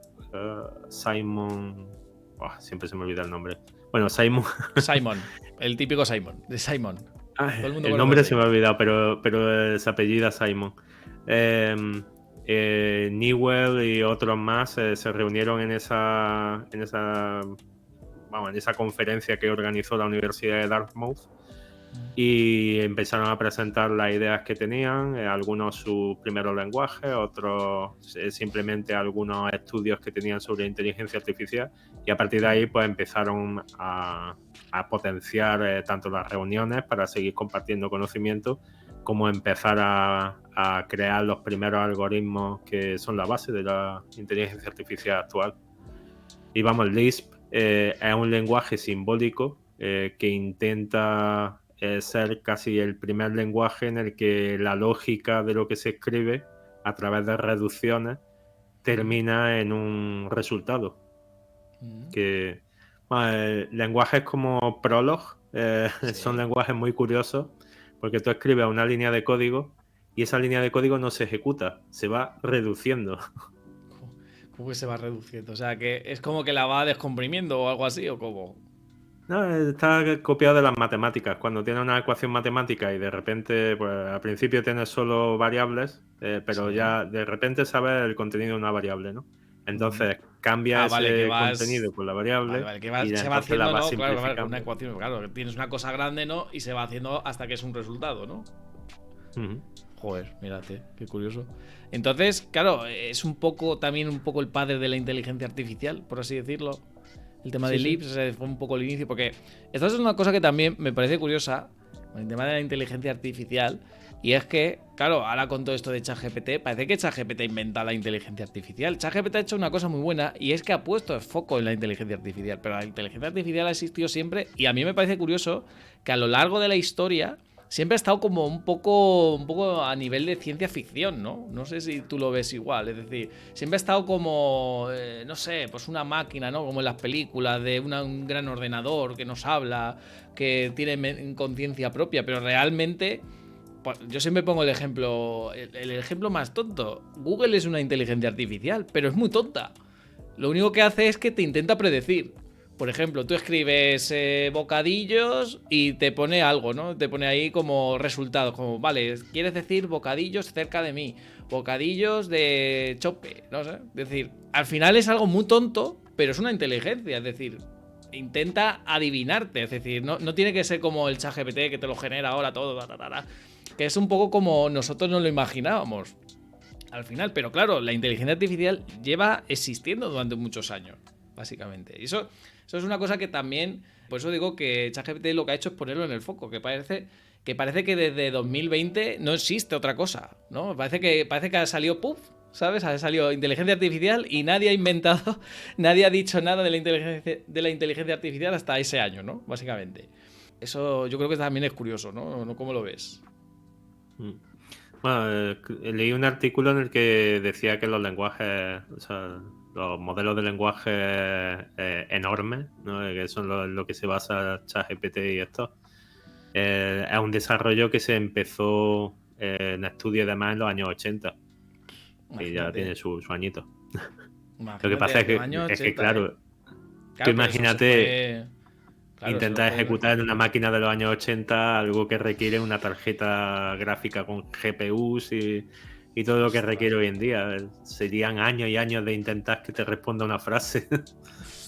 siempre se me olvida el nombre. Bueno, Simon... Simon, el típico Simon, de Simon. Todo el nombre se me ha olvidado, pero se apellida Simon. Newell y otros más se reunieron en esa conferencia que organizó la Universidad de Dartmouth y empezaron a presentar las ideas que tenían, algunos sus primeros lenguajes, otros simplemente algunos estudios que tenían sobre inteligencia artificial, y a partir de ahí pues empezaron a potenciar tanto las reuniones para seguir compartiendo conocimiento, como empezar a crear los primeros algoritmos que son la base de la inteligencia artificial actual. Y vamos, Lisp es un lenguaje simbólico que intenta ser casi el primer lenguaje en el que la lógica de lo que se escribe a través de reducciones termina en un resultado. Que lenguajes como Prolog son lenguajes muy curiosos, porque tú escribes una línea de código y esa línea de código no se ejecuta, se va reduciendo. ¿Cómo que se va reduciendo? O sea, que es como que la va descomprimiendo o algo así, ¿o cómo? No, está copiado de las matemáticas. Cuando tienes una ecuación matemática y de repente, pues al principio tienes solo variables, pero ya de repente sabes el contenido de una variable, ¿no? Entonces cambia ese contenido por la variable Vale, que y se va entonces la haciendo, vas ¿no? Claro, simplificando. una ecuación, claro, tienes una cosa grande, ¿no? Y se va haciendo hasta que es un resultado, ¿no? Joder, mírate, qué curioso. Entonces, claro, es también un poco el padre de la inteligencia artificial, por así decirlo. El tema de Libs fue un poco el inicio, porque esto es una cosa que también me parece curiosa, con el tema de la inteligencia artificial, y es que, claro, ahora con todo esto de ChatGPT, parece que ChatGPT inventa la inteligencia artificial. ChatGPT ha hecho una cosa muy buena, y es que ha puesto el foco en la inteligencia artificial, pero la inteligencia artificial ha existido siempre, y a mí me parece curioso que a lo largo de la historia siempre ha estado como un poco a nivel de ciencia ficción, ¿no? No sé si tú lo ves igual, es decir, siempre ha estado como, no sé, pues una máquina, ¿no? Como en las películas de un gran ordenador que nos habla, que tiene conciencia propia, pero realmente, pues, yo siempre pongo el ejemplo más tonto. Google es una inteligencia artificial, pero es muy tonta. Lo único que hace es que te intenta predecir. Por ejemplo, tú escribes bocadillos y te pone algo, ¿no? Te pone ahí como resultados, como, vale, quieres decir bocadillos cerca de mí, bocadillos de chope, no sé. Es decir, al final es algo muy tonto, pero es una inteligencia, es decir, intenta adivinarte, es decir, no tiene que ser como el ChatGPT que te lo genera ahora todo, que es un poco como nosotros nos lo imaginábamos al final, pero claro, la inteligencia artificial lleva existiendo durante muchos años, básicamente. Y eso es una cosa que también, por eso digo que ChatGPT lo que ha hecho es ponerlo en el foco, que parece que desde 2020 no existe otra cosa, ¿no? Parece que ha salido ¡puf! ¿Sabes? Ha salido inteligencia artificial y nadie ha inventado, nadie ha dicho nada de la inteligencia artificial hasta ese año, ¿no? Básicamente. Eso yo creo que también es curioso, ¿no? ¿Cómo lo ves? Bueno, leí un artículo en el que decía que los lenguajes, o sea, los modelos de lenguaje enormes, ¿no? Que son lo que se basa ChatGPT y esto, es un desarrollo que se empezó en estudios y demás en los años 80. Y ya tiene su añito. Lo que pasa Imagínate, los años es que 80, ¿eh? claro, tú Claro, pero eso se imagínate fue. Claro, eso intentar fue. ejecutar en una máquina de los años 80 algo que requiere una tarjeta gráfica con GPUs y todo lo que Ostras, requiere hoy en día. Serían años y años de intentar que te responda una frase.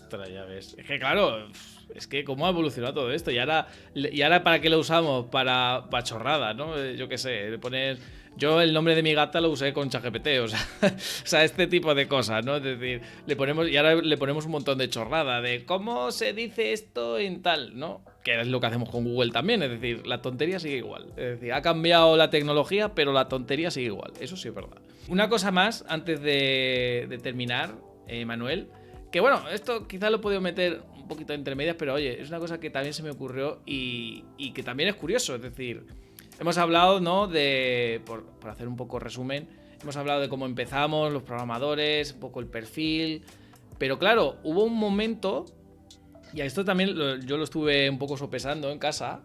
ostras, ya ves. Es que claro, es que cómo ha evolucionado todo esto. Y ahora ¿para qué lo usamos? Para chorradas, ¿no? Yo qué sé, le pones. Yo el nombre de mi gata lo usé con ChatGPT, o sea, o sea, este tipo de cosas, ¿no? Es decir, y ahora le ponemos un montón de chorrada de cómo se dice esto en tal, ¿no? Que es lo que hacemos con Google también, es decir, la tontería sigue igual. Es decir, ha cambiado la tecnología, pero la tontería sigue igual. Eso sí es verdad. Una cosa más, antes de terminar, Manuel, que bueno, esto quizás lo he podido meter un poquito entre medias, pero oye, es una cosa que también se me ocurrió y que también es curioso. Es decir, hemos hablado, ¿no? Por hacer un poco resumen, hemos hablado de cómo empezamos, los programadores, un poco el perfil. Pero claro, hubo un momento, y a esto también yo lo estuve un poco sopesando en casa.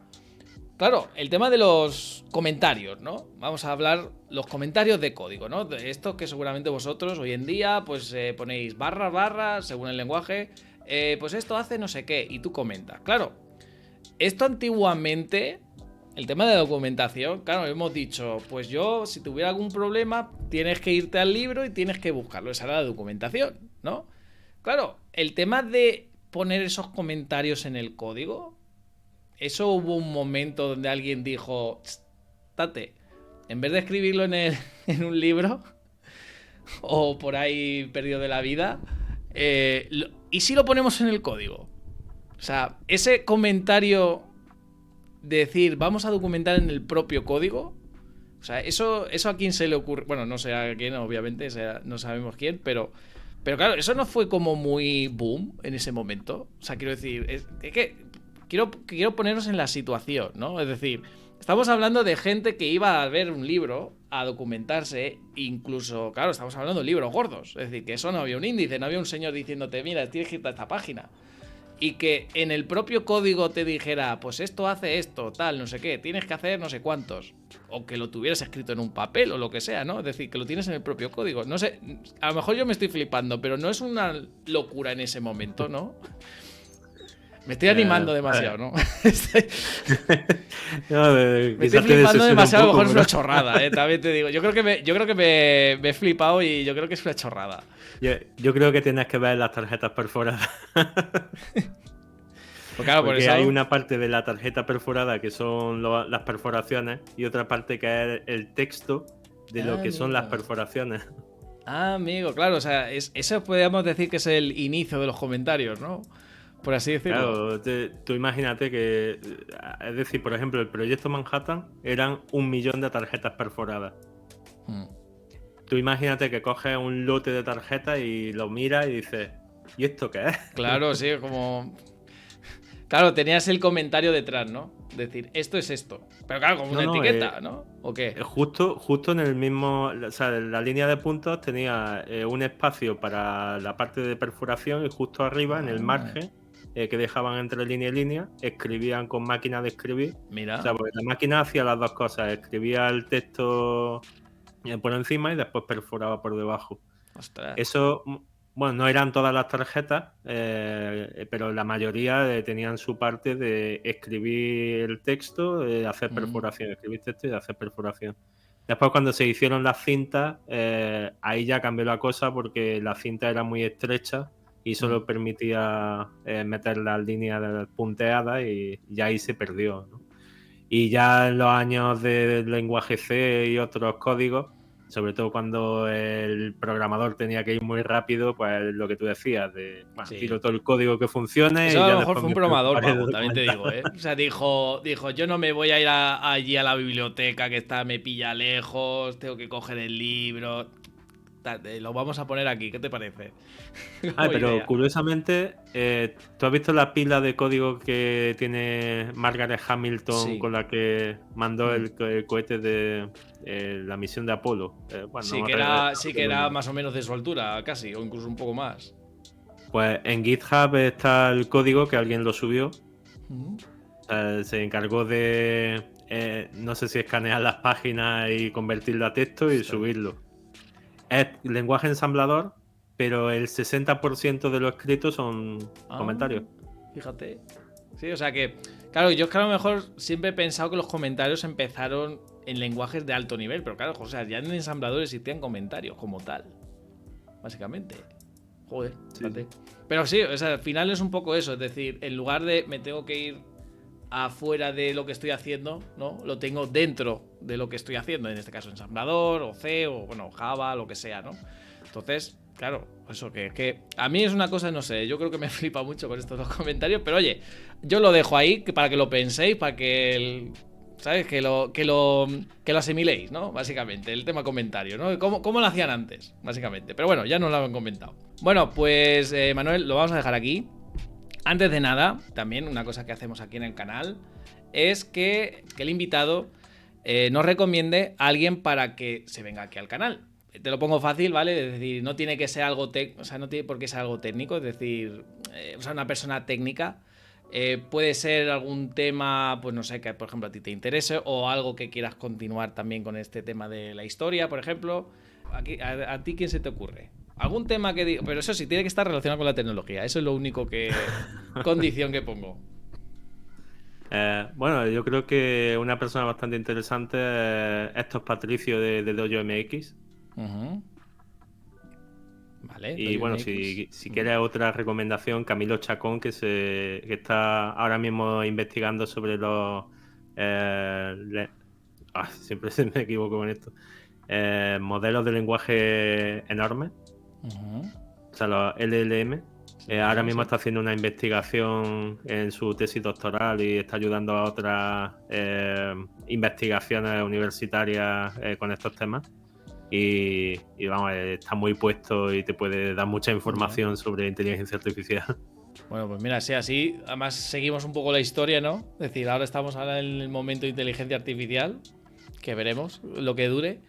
Claro, el tema de los comentarios, ¿no? Vamos a hablar los comentarios de código, ¿no? De esto que seguramente vosotros hoy en día pues ponéis barras, según el lenguaje, pues esto hace no sé qué y tú comentas. Claro, esto antiguamente, el tema de documentación, claro, hemos dicho, pues yo si tuviera algún problema tienes que irte al libro y tienes que buscarlo, esa era la documentación, ¿no? Claro, el tema de poner esos comentarios en el código, eso hubo un momento donde alguien dijo, tate, en vez de escribirlo en un libro o por ahí perdido de la vida, ¿y si lo ponemos en el código? O sea, ese comentario de decir, vamos a documentar en el propio código, o sea, eso a quién se le ocurre, bueno, no sé a quién, obviamente, no sabemos quién, pero claro, eso no fue como muy boom en ese momento. O sea, quiero decir, es que quiero ponernos en la situación, ¿no? Es decir, estamos hablando de gente que iba a ver un libro, a documentarse, incluso, claro, estamos hablando de libros gordos. Es decir, que eso no había un índice, no había un señor diciéndote, mira, tienes que irte a esta página. Y que en el propio código te dijera, pues esto hace esto, tal, no sé qué, tienes que hacer no sé cuántos. O que lo tuvieras escrito en un papel o lo que sea, ¿no? Es decir, que lo tienes en el propio código. No sé, a lo mejor yo me estoy flipando, pero no es una locura en ese momento, ¿no? Me estoy animando demasiado, ¿no? No, Me estoy quizás te flipando decepciona un demasiado, a lo poco, mejor es una pero chorrada, también te digo. Yo creo que me he flipado y yo creo que es una chorrada. yo creo que tienes que ver las tarjetas perforadas. Pues claro, por Porque hay eso. una parte de la tarjeta perforada que son las perforaciones y otra parte que es el texto de lo Ah, que son las amigo. perforaciones. Ah, amigo, claro, o sea, eso podríamos decir que es el inicio de los comentarios, ¿no? Por así decirlo. Claro, tú imagínate que, es decir, por ejemplo, el proyecto Manhattan eran 1 millón de tarjetas perforadas. Hmm. Tú imagínate que coges un lote de tarjetas y lo miras y dices, ¿y esto qué es? Claro, sí, como. Claro, tenías el comentario detrás, ¿no? Decir, esto es esto. Pero claro, como No, una no, etiqueta, ¿no? ¿O qué? justo en el mismo, o sea, en la línea de puntos tenía un espacio para la parte de perforación y justo arriba, en el Ah, margen, que dejaban entre línea y línea, escribían con máquina de escribir. O mira. sea, porque la máquina hacía las dos cosas, escribía el texto por encima y después perforaba por debajo. Ostras. Eso, bueno, no eran todas las tarjetas, pero la mayoría tenían su parte de escribir el texto, hacer Mm, perforación, escribir texto y hacer perforación. Después, cuando se hicieron las cintas, ahí ya cambió la cosa porque la cinta era muy estrecha y mm. solo permitía meter las líneas punteadas y ya ahí se perdió, ¿no? Y ya en los años del lenguaje C y otros códigos, sobre todo cuando el programador tenía que ir muy rápido, pues lo que tú decías, de, bueno, tiro Sí. todo el código que funcione Eso y a lo ya mejor después fue un me programador preocuparé de vago, también te documentar. digo, ¿eh? O sea, dijo, yo no me voy a ir allí a la biblioteca que está, me pilla lejos, tengo que coger el libro. Lo vamos a poner aquí, ¿qué te parece? Ay, Como pero idea. curiosamente, ¿tú has visto la pila de código que tiene Margaret Hamilton Sí. con la que mandó Mm. el cohete de la misión de Apolo? Bueno, Sí no que recuerdo era, sí que el era nombre. más o menos de su altura, casi, o incluso un poco más. Pues en GitHub está el código que alguien lo subió. Mm. Se encargó de, no sé si escanear las páginas y convertirlo a texto y Ostras. subirlo. Es lenguaje ensamblador, pero el 60% de los escritos son comentarios. Fíjate. Sí, o sea que, claro, yo es que a lo mejor siempre he pensado que los comentarios empezaron en lenguajes de alto nivel, pero claro, o sea, ya en ensambladores existían comentarios como tal, básicamente. Joder, fíjate. Sí. Pero sí, o sea, al final es un poco eso, es decir, en lugar de me tengo que ir afuera de lo que estoy haciendo, ¿no? Lo tengo dentro de lo que estoy haciendo, en este caso ensamblador o C o bueno, Java, lo que sea, ¿no? Entonces, claro, eso que a mí es una cosa, no sé, yo creo que me flipa mucho con estos dos comentarios, pero oye, yo lo dejo ahí para que lo penséis, para que ¿sabes? Que lo asimiléis, ¿no? Básicamente, el tema comentario, ¿no? ¿Cómo lo hacían antes? Básicamente. Pero bueno, ya nos lo han comentado. Bueno, pues Manuel, lo vamos a dejar aquí. Antes de nada, también una cosa que hacemos aquí en el canal es que el invitado nos recomiende a alguien para que se venga aquí al canal. Te lo pongo fácil, ¿vale? Es decir, no tiene que ser algo técnico, o sea, no tiene por qué ser algo técnico, es decir, o sea, una persona técnica. Puede ser algún tema, pues no sé, que por ejemplo a ti te interese o algo que quieras continuar también con este tema de la historia, por ejemplo. Aquí, ¿a ti quién se te ocurre? Algún tema que diga, pero eso sí, tiene que estar relacionado con la tecnología. Eso es lo único condición que pongo. Bueno, yo creo que una persona bastante interesante es Héctor Patricio de Dojo MX. Vale. Y bueno, si quieres otra recomendación, Camilo Chacón, que está ahora mismo investigando sobre los... siempre se me equivoco con esto. Modelos de lenguaje enormes. O sea, los LLM. Ahora mismo está haciendo una investigación en su tesis doctoral y está ayudando a otras investigaciones universitarias con estos temas. Y vamos, está muy puesto y te puede dar mucha información sobre inteligencia artificial. Bueno, pues mira, sí, así además seguimos un poco la historia, ¿no? Es decir, ahora estamos en el momento de inteligencia artificial, que veremos lo que dure,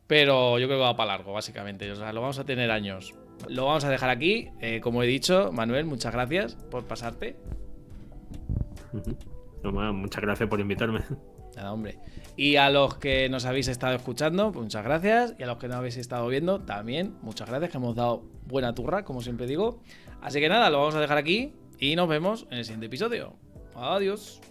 pero yo creo que va para largo, básicamente. O sea, lo vamos a tener años. Lo vamos a dejar aquí. Como he dicho, Manuel, muchas gracias por pasarte. Muchas gracias por invitarme. Nada, hombre. Y a los que nos habéis estado escuchando, pues muchas gracias. Y a los que no habéis estado viendo, también muchas gracias, que hemos dado buena turra, como siempre digo. Así que nada, lo vamos a dejar aquí y nos vemos en el siguiente episodio. Adiós.